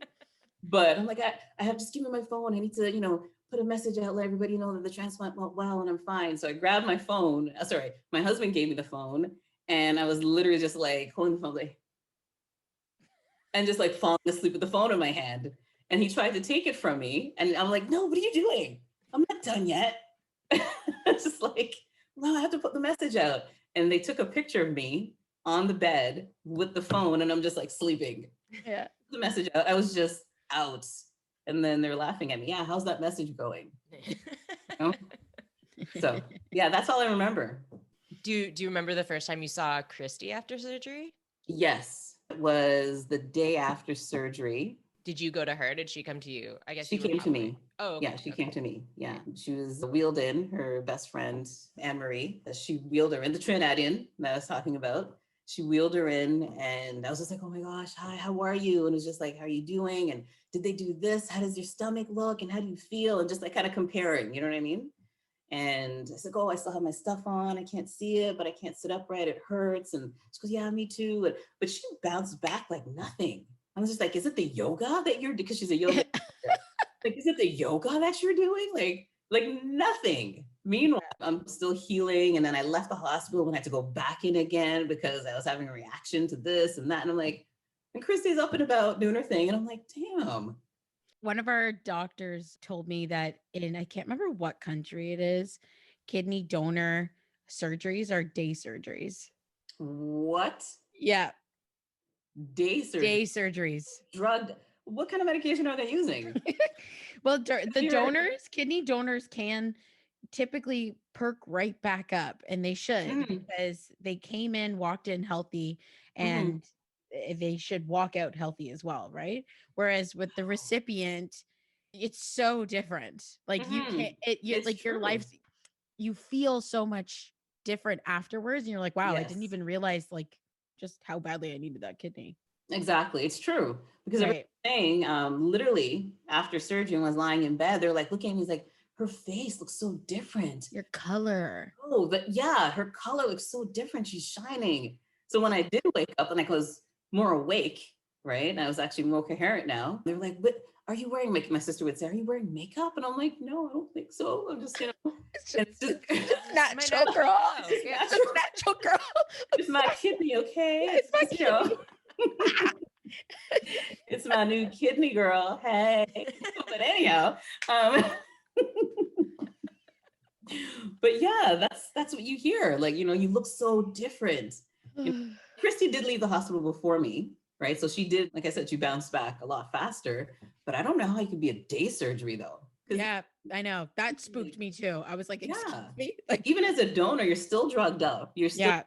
But I'm like, I have to just give me my phone. I need to, put a message out, let everybody know that the transplant went well and I'm fine. So I grabbed my phone. Sorry, my husband gave me the phone. And I was literally just like holding the phone, like, and just like falling asleep with the phone in my hand. And he tried to take it from me. And I'm like, no, what are you doing? I'm not done yet. It's just like, no, I have to put the message out. And they took a picture of me on the bed with the phone and I'm just like sleeping. Yeah. The message out. I was just out. And then they're laughing at me. Yeah, how's that message going? So yeah, that's all I remember. Do you remember the first time you saw Christy after surgery? Yes, it was the day after surgery. Did you go to her? Did she come to you? I guess she came to me. Oh, okay. Yeah, she came to me. Yeah, she was wheeled in. Her best friend, Anne Marie, she wheeled her in, the Trinidadian that I was talking about. she wheeled her in, and I was just like, oh my gosh, hi, how are you? And it was just like, how are you doing? And did they do this? How does your stomach look? And how do you feel? And just like kind of comparing, you know what I mean? And I said, oh, I still have my stuff on. I can't see it, but I can't sit upright. It hurts. And she goes, yeah, me too. But she bounced back like nothing. I was just like, is it the yoga that you're, because she's a yoga teacher. Like, is it the yoga that you're doing? Like nothing. Meanwhile, I'm still healing. And then I left the hospital and I had to go back in again because I was having a reaction to this and that. And I'm like, and Christy's up and about doing her thing. And I'm like, damn. One of our doctors told me that I can't remember what country it is, kidney donor surgeries are day surgeries. What? Yeah. Day surgery. Day surgeries. Drugged. What kind of medication are they using? Well, the donors, kidney donors can typically perk right back up, and they should because they came in, walked in healthy, and they should walk out healthy as well, right? Whereas with the recipient, it's so different. Like you can't, like your life, you feel so much different afterwards, and you're like, wow, I didn't even realize like just how badly I needed that kidney. Exactly, it's true because everything saying, literally after surgery, when I was lying in bed, they're like looking at me, like, her face looks so different. Your color. Oh, but yeah, her color looks so different. She's shining. So when I did wake up and I was more awake, right? And I was actually more coherent now. They're like, "But are you wearing makeup?" My sister would say, "Are you wearing makeup?" And I'm like, "No, I don't think so. I'm just, it's just natural girl. It's a natural girl. It's my kidney, okay? It's my kidney. It's my new kidney, girl. Hey." But anyhow, but yeah, that's what you hear. Like, you look so different. Christy did leave the hospital before me, right? So she did, like I said, she bounced back a lot faster, but I don't know how you could be a day surgery though. Yeah, I know. That spooked me too. I was like, excuse me? Like even as a donor, you're still drugged up. You're still,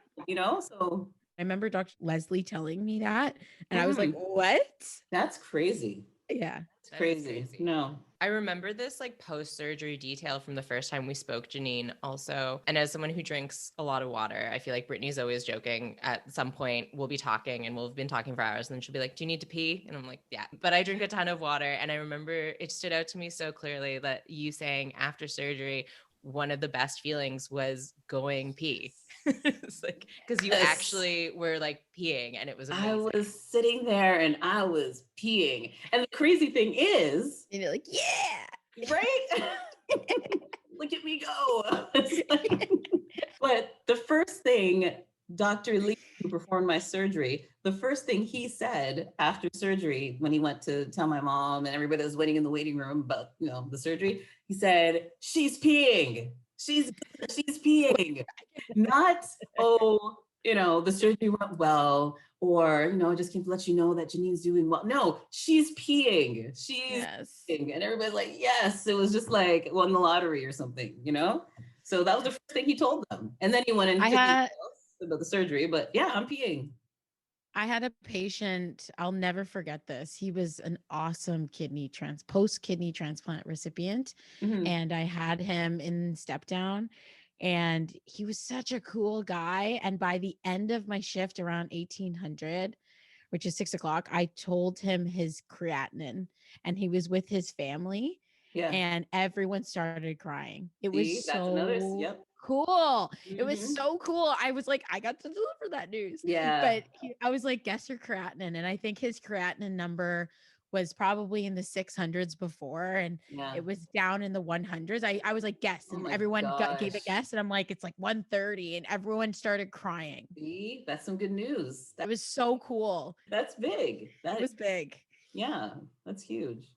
so. I remember Dr. Leslie telling me that, and I was like, what? That's crazy. Yeah. It's crazy. No. I remember this like post-surgery detail from the first time we spoke, Jennen, also. And as someone who drinks a lot of water, I feel like Brittany's always joking. At some point, we'll be talking and we'll have been talking for hours. And then she'll be like, "Do you need to pee?" And I'm like, "Yeah." But I drink a ton of water. And I remember it stood out to me so clearly that you saying after surgery, one of the best feelings was going pee. It's like, because you actually were like peeing and it was amazing. I was sitting there and I was peeing. And the crazy thing is, and you're like, yeah, right? Look at me go. But the first thing Dr. Lee, who performed my surgery, the first thing he said after surgery, when he went to tell my mom and everybody that was waiting in the waiting room about, the surgery, he said, "She's peeing. She's peeing." Not, "Oh, the surgery went well," or, "I just came to let you know that Jennen's doing well." No, "She's peeing. She's peeing." And everybody's like, yes. It was just like won the lottery or something, So that was the first thing he told them. And then he went into details about the surgery, but yeah, I'm peeing. I had a patient, I'll never forget this. He was an awesome post-kidney transplant recipient. And I had him in step down and he was such a cool guy. And by the end of my shift around 1800, which is 6:00, I told him his creatinine and he was with his family. Yeah. And everyone started crying. It was so cool. It was so cool. I was like, I got to deliver that news. Yeah. But I was like, guess your creatinine. And I think his creatinine number was probably in the 600s before. And it was down in the 100s. I was like, guess. And everyone gave a guess. And I'm like, it's like 130. And everyone started crying. See, that's some good news. That was so cool. That's big. That was big. Yeah, that's huge.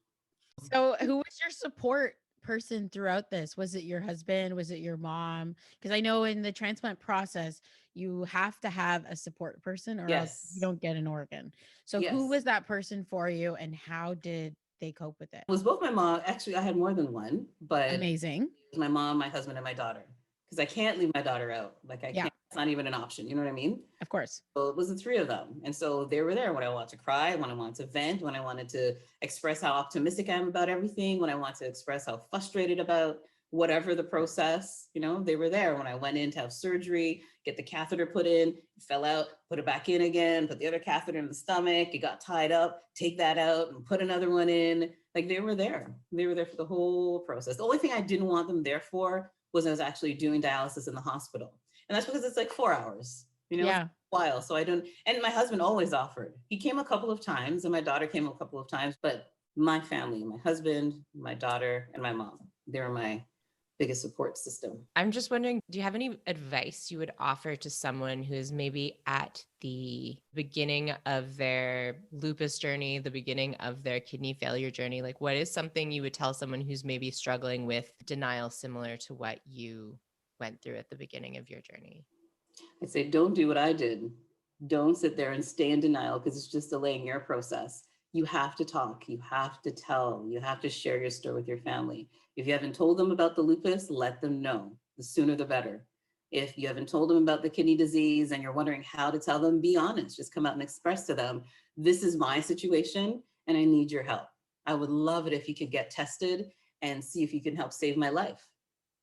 So who was your support person throughout this? Was it your husband? Was it your mom? Because I know in the transplant process, you have to have a support person or else you don't get an organ. So who was that person for you and how did they cope with it? It was both my mom. Actually, I had more than one, but amazing. My mom, my husband, and my daughter. Because I can't leave my daughter out. Like I can't, it's not even an option. You know what I mean? Of course. So it was the three of them. And so they were there when I wanted to cry, when I wanted to vent, when I wanted to express how optimistic I am about everything, when I want to express how frustrated about whatever the process, they were there when I went in to have surgery, get the catheter put in, it fell out, put it back in again, put the other catheter in the stomach, it got tied up, take that out and put another one in. Like they were there. They were there for the whole process. The only thing I didn't want them there for was I was actually doing dialysis in the hospital. And that's because it's like 4 hours, Yeah. It's a while. So I don't, and my husband always offered. He came a couple of times and my daughter came a couple of times, but my family, my husband, my daughter, and my mom, they were my biggest support system. I'm just wondering, do you have any advice you would offer to someone who's maybe at the beginning of their lupus journey, the beginning of their kidney failure journey? Like, what is something you would tell someone who's maybe struggling with denial similar to what you went through at the beginning of your journey? I'd say, don't do what I did. Don't sit there and stay in denial because it's just delaying your process. You have to talk, you have to tell, you have to share your story with your family. If you haven't told them about the lupus, let them know. The sooner the better. If you haven't told them about the kidney disease and you're wondering how to tell them, be honest. Just come out and express to them, this is my situation and I need your help. I would love it if you could get tested and see if you can help save my life,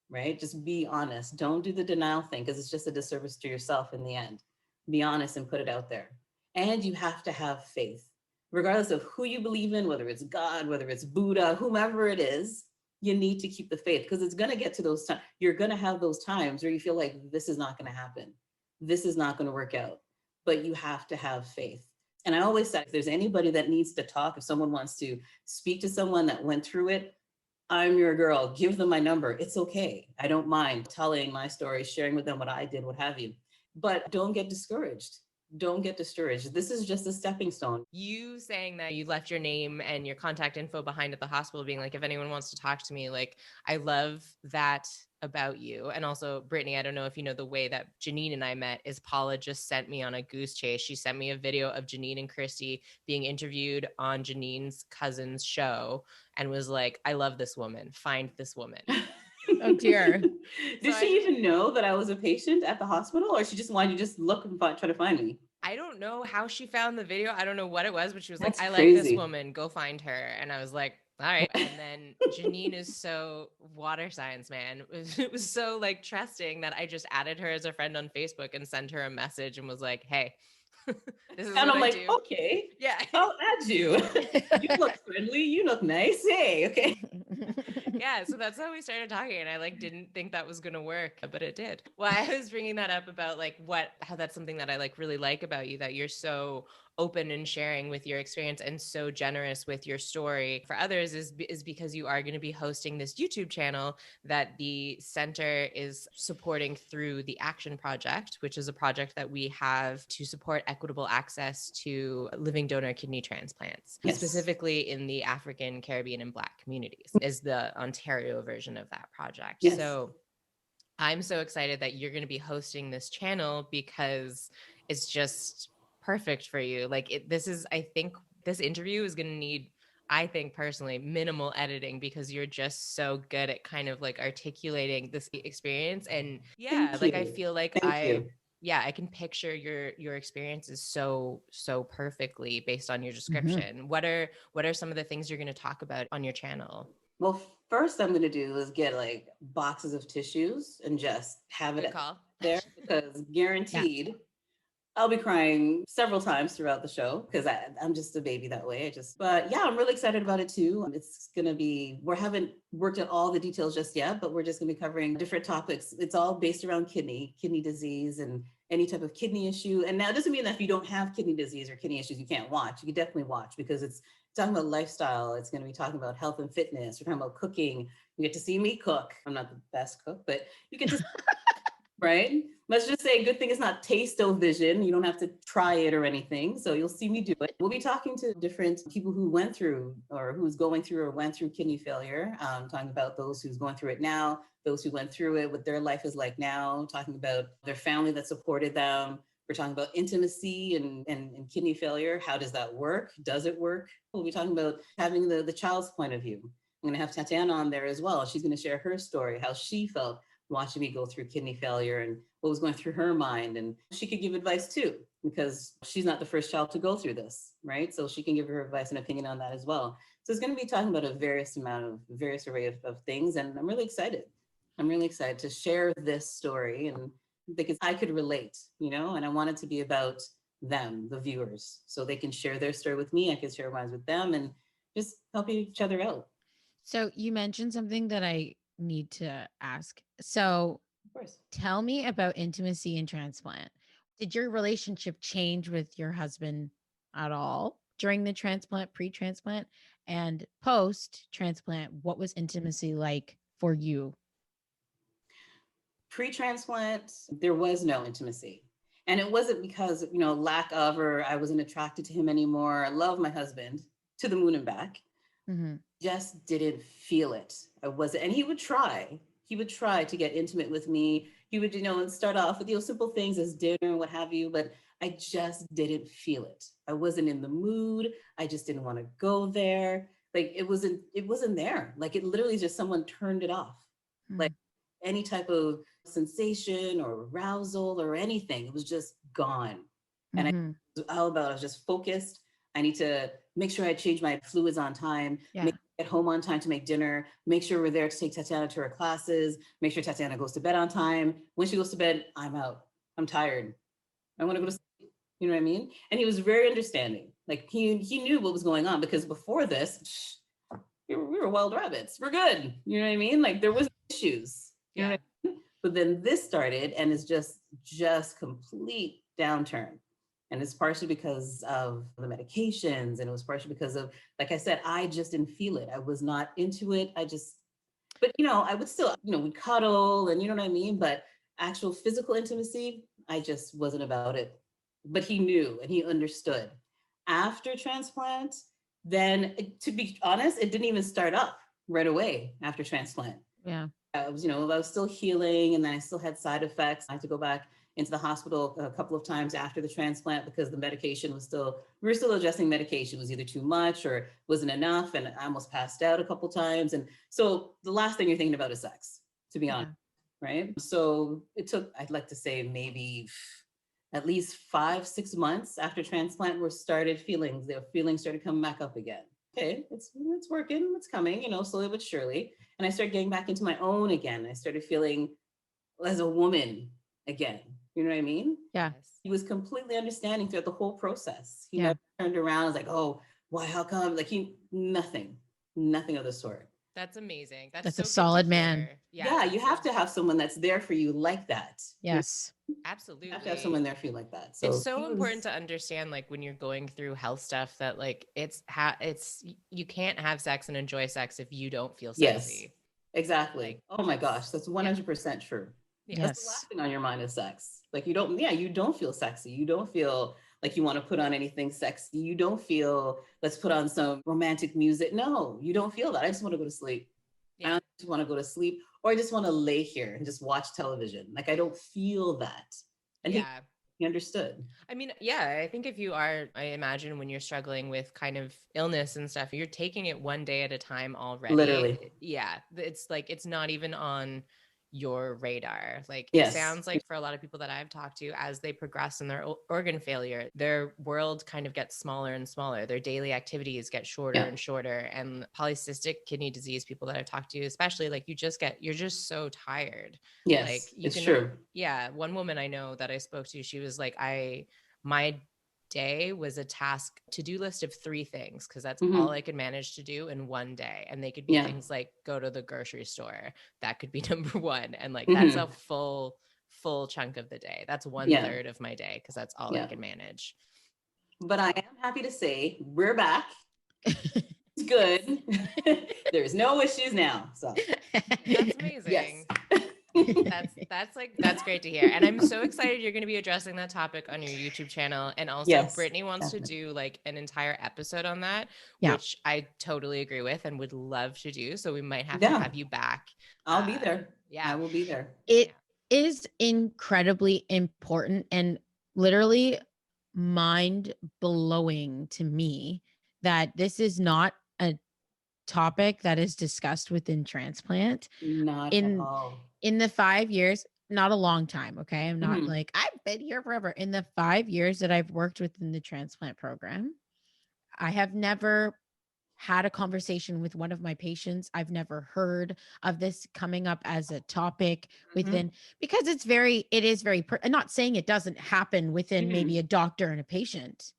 right? Just be honest. Don't do the denial thing because it's just a disservice to yourself in the end. Be honest and put it out there. And you have to have faith. Regardless of who you believe in, whether it's God, whether it's Buddha, whomever it is, you need to keep the faith because it's going to get to those times. You're going to have those times where you feel like this is not going to happen. This is not going to work out, but you have to have faith. And I always say, if there's anybody that needs to talk, if someone wants to speak to someone that went through it, I'm your girl, give them my number. It's okay. I don't mind telling my story, sharing with them what I did, what have you, but don't get discouraged. Don't get discouraged. This is just a stepping stone. You saying that you left your name and your contact info behind at the hospital, being like, if anyone wants to talk to me, like, I love that about you. And also, Brittany, I don't know if you know, the way that Jennen and I met is Paula just sent me on a goose chase. She sent me a video of Jennen and Christy being interviewed on Jannen's cousin's show and was like, I love this woman. Find this woman. Oh dear. Did she even know that I was a patient at the hospital, or she just wanted you to just look and try to find me? I don't know how she found the video. I don't know what it was, but she was like, I crazy. like this woman. Go find her. And I was like, all right. And then Jennen is so water signs, man. It was so like trusting that I just added her as a friend on Facebook and sent her a message and was like, hey, this is and what I'm I like, do. okay, Yeah, I'll add you. You look friendly. You look nice. Hey, okay. Yeah, so that's how we started talking, and I like didn't think that was gonna work, but it did. Well, I was bringing that up about like how that's something that I like really like about you, that you're so open and sharing with your experience and so generous with your story for others is because you are going to be hosting this YouTube channel that the center is supporting through the Action Project, which is a project that we have to support equitable access to living donor kidney transplants, Yes. specifically in the African, Caribbean, and Black communities, is the Ontario version of that project. Yes. So I'm so excited that you're going to be hosting this channel because it's just perfect for you. Like I think this interview is going to need, I think personally, minimal editing because you're just so good at kind of like articulating this experience. And yeah, like I feel like I can picture your experiences so perfectly based on your description. Mm-hmm. What are some of the things you're going to talk about on your channel? Well, first I'm going to do is get like boxes of tissues and just have it there because guaranteed I'll be crying several times throughout the show because I'm just a baby that way. But yeah, I'm really excited about it too. It's going to be, we haven't worked at all the details just yet, but we're just going to be covering different topics. It's all based around kidney disease and any type of kidney issue. And now it doesn't mean that if you don't have kidney disease or kidney issues, you can't watch. You can definitely watch because it's talking about lifestyle. It's going to be talking about health and fitness. We're talking about cooking. You get to see me cook. I'm not the best cook, but you get to right? Let's just say good thing it's not taste-o-vision. You don't have to try it or anything. So you'll see me do it. We'll be talking to different people who went through or who's going through or went through kidney failure, talking about those who's going through it now, those who went through it, what their life is like now, talking about their family that supported them. We're talking about intimacy and kidney failure. How does that work? Does it work? We'll be talking about having the child's point of view. I'm going to have Tatiana on there as well. She's going to share her story, how she felt watching me go through kidney failure and what was going through her mind. And she could give advice too, because she's not the first child to go through this, right? So she can give her advice and opinion on that as well. So it's going to be talking about a various array of things. And I'm really excited. I'm really excited to share this story, and because I could relate, and I want it to be about them, the viewers, so they can share their story with me. I can share mine with them and just help each other out. So you mentioned something that I need to ask. So Of course. tell me about intimacy in transplant. Did your relationship change with your husband at all during the transplant, pre-transplant, and post-transplant? What was intimacy like for you? Pre-transplant, there was no intimacy. And it wasn't because, lack of, or I wasn't attracted to him anymore. I love my husband to the moon and back. Mm-hmm. Just didn't feel it. I wasn't, and he would try. He would try to get intimate with me. He would, start off with, simple things as dinner and what have you, but I just didn't feel it. I wasn't in the mood. I just didn't want to go there. Like it wasn't there. Like it literally just someone turned it off. Mm-hmm. Like any type of sensation or arousal or anything, it was just gone. And I was all about, I was just focused. I need to make sure I change my fluids on time, make sure I get home on time to make dinner, make sure we're there to take Tatiana to her classes, make sure Tatiana goes to bed on time. When she goes to bed, I'm out. I'm tired. I want to go to sleep. You know what I mean? And he was very understanding. Like he knew what was going on, because before this, we were wild rabbits. We're good. You know what I mean? Like there was issues. You know what I mean? But then this started, and it's just complete downturn. And it's partially because of the medications, and it was partially because of, like I said, I just didn't feel it. I was not into it. But I would still, we'd cuddle and you know what I mean? But actual physical intimacy, I just wasn't about it. But he knew and he understood. After transplant, then to be honest, it didn't even start up right away after transplant. Yeah. I was still healing, and then I still had side effects. I had to go back into the hospital a couple of times after the transplant because the medication we were still adjusting medication. It was either too much or wasn't enough. And I almost passed out a couple of times. And so the last thing you're thinking about is sex, to be honest. Right. So it took, I'd like to say maybe at least 5-6 months after transplant where the feelings started coming back up again. Okay, it's working, it's coming, slowly but surely. And I started getting back into my own again. I started feeling as a woman again. You know what I mean? Yeah. He was completely understanding throughout the whole process. He never turned around. I was like, oh, why, how come? Like nothing of the sort. That's amazing. That's so a solid man. Yeah, you have to have someone that's there for you like that. Yes. Absolutely. You have to have someone there for you like that. So it's so important to understand, like when you're going through health stuff, that like you can't have sex and enjoy sex if you don't feel sexy. Yes, exactly. Like, oh my gosh, that's 100% true. Yes. That's the last thing on your mind is sex. Like you don't feel sexy. You don't feel like you want to put on anything sexy. You don't feel, let's put on some romantic music. No, you don't feel that. I just want to go to sleep. I just want to go to sleep, or I just want to lay here and just watch television. Like I don't feel that. And he understood. I mean, I think if you are, I imagine when you're struggling with kind of illness and stuff, you're taking it one day at a time already. Literally. Yeah. It's like, it's not even on your radar. Like yes. It sounds like for a lot of people that I've talked to, as they progress in their organ failure, their world kind of gets smaller and smaller. Their daily activities get shorter and shorter. And polycystic kidney disease people that I've talked to, especially, like you're just so tired. Yes, like it's true. Yeah. One woman I know that I spoke to, she was like, my day was a to-do list of 3 things, because that's all I could manage to do in one day. And they could be things like go to the grocery store. That could be number 1. And like that's a full chunk of the day. That's 1/3 of my day, because that's all I can manage. But I am happy to say we're back. It's good. There's no issues now. So that's amazing. That's great to hear. And I'm so excited you're going to be addressing that topic on your YouTube channel. And also Brittany wants to do like an entire episode on that, which I totally agree with and would love to do. So we might have to have you back. I'll be there. Yeah, I will be there. It is incredibly important and literally mind blowing to me that this is not a topic that is discussed within transplant. Not at all. In the 5 years, not a long time. Okay. I'm not like, I've been here forever. In the 5 years that I've worked within the transplant program, I have never had a conversation with one of my patients. I've never heard of this coming up as a topic within, because it is very, I'm not saying it doesn't happen within maybe a doctor and a patient,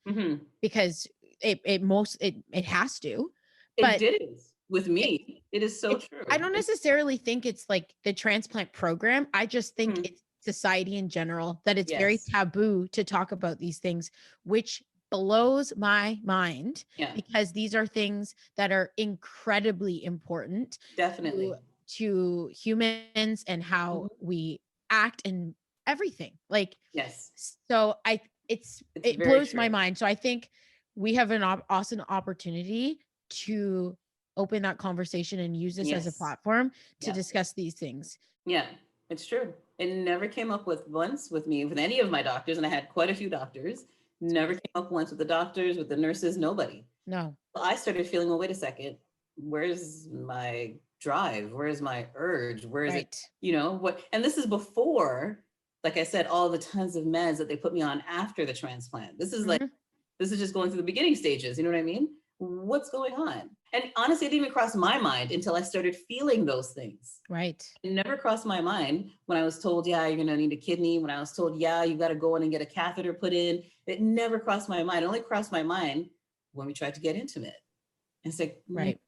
because it has to, but it did with me. It is so true. I don't necessarily think it's like the transplant program. I just think it's society in general, that it's very taboo to talk about these things, which blows my mind, because these are things that are incredibly important definitely to humans and how we act and everything. Like, so it blows my mind. So I think we have an awesome opportunity to open that conversation and use this as a platform to discuss these things. Yeah, it's true. It never came up once with me, with any of my doctors, and I had quite a few doctors. Never came up once with the doctors, with the nurses, nobody. No. I started feeling, well, wait a second, where's my drive? Where's my urge? Where is it? What? And this is before, like I said, all the tons of meds that they put me on after the transplant. This is this is just going through the beginning stages. You know what I mean? What's going on? And honestly, it didn't even cross my mind until I started feeling those things. Right. It never crossed my mind when I was told, yeah, you're going to need a kidney. When I was told, yeah, you got to go in and get a catheter put in. It never crossed my mind. It only crossed my mind when we tried to get intimate. And it's like, I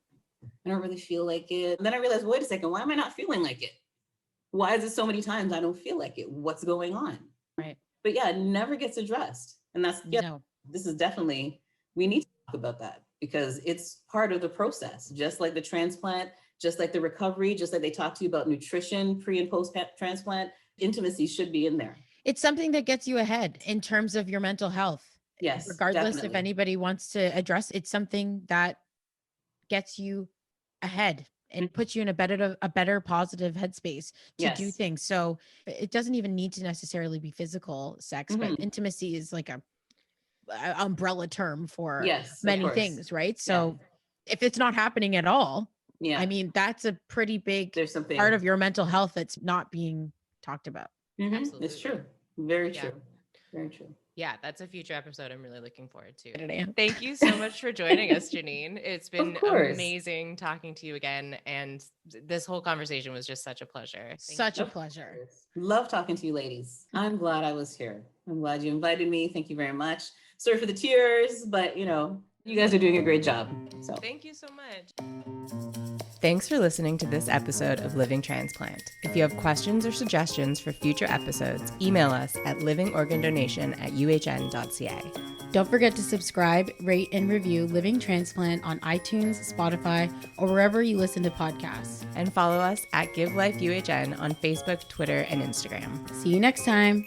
don't really feel like it. And then I realized, wait a second, why am I not feeling like it? Why is it so many times I don't feel like it? What's going on? Right. But yeah, it never gets addressed. And that's, this is definitely, we need to talk about that, because it's part of the process, just like the transplant, just like the recovery, just like they talk to you about nutrition, pre and post transplant. Intimacy should be in there. It's something that gets you ahead in terms of your mental health. Yes. Regardless if anybody wants to address, it's something that gets you ahead and puts you in a better positive headspace to do things. So it doesn't even need to necessarily be physical sex, but intimacy is like a umbrella term for many things, right? So if it's not happening at all, I mean, that's a pretty big part of your mental health that's not being talked about. Absolutely. It's true. Very true. Very true. Yeah, that's a future episode I'm really looking forward to. Thank you so much for joining us, Jennen. It's been amazing talking to you again. And this whole conversation was just such a pleasure. Such a pleasure. Love talking to you ladies. I'm glad I was here. I'm glad you invited me. Thank you very much. Sorry for the tears, but you guys are doing a great job. So thank you so much. Thanks for listening to this episode of Living Transplant. If you have questions or suggestions for future episodes, email us at livingorgandonation@uhn.ca. Don't forget to subscribe, rate, and review Living Transplant on iTunes, Spotify, or wherever you listen to podcasts. And follow us at GiveLifeUHN on Facebook, Twitter, and Instagram. See you next time.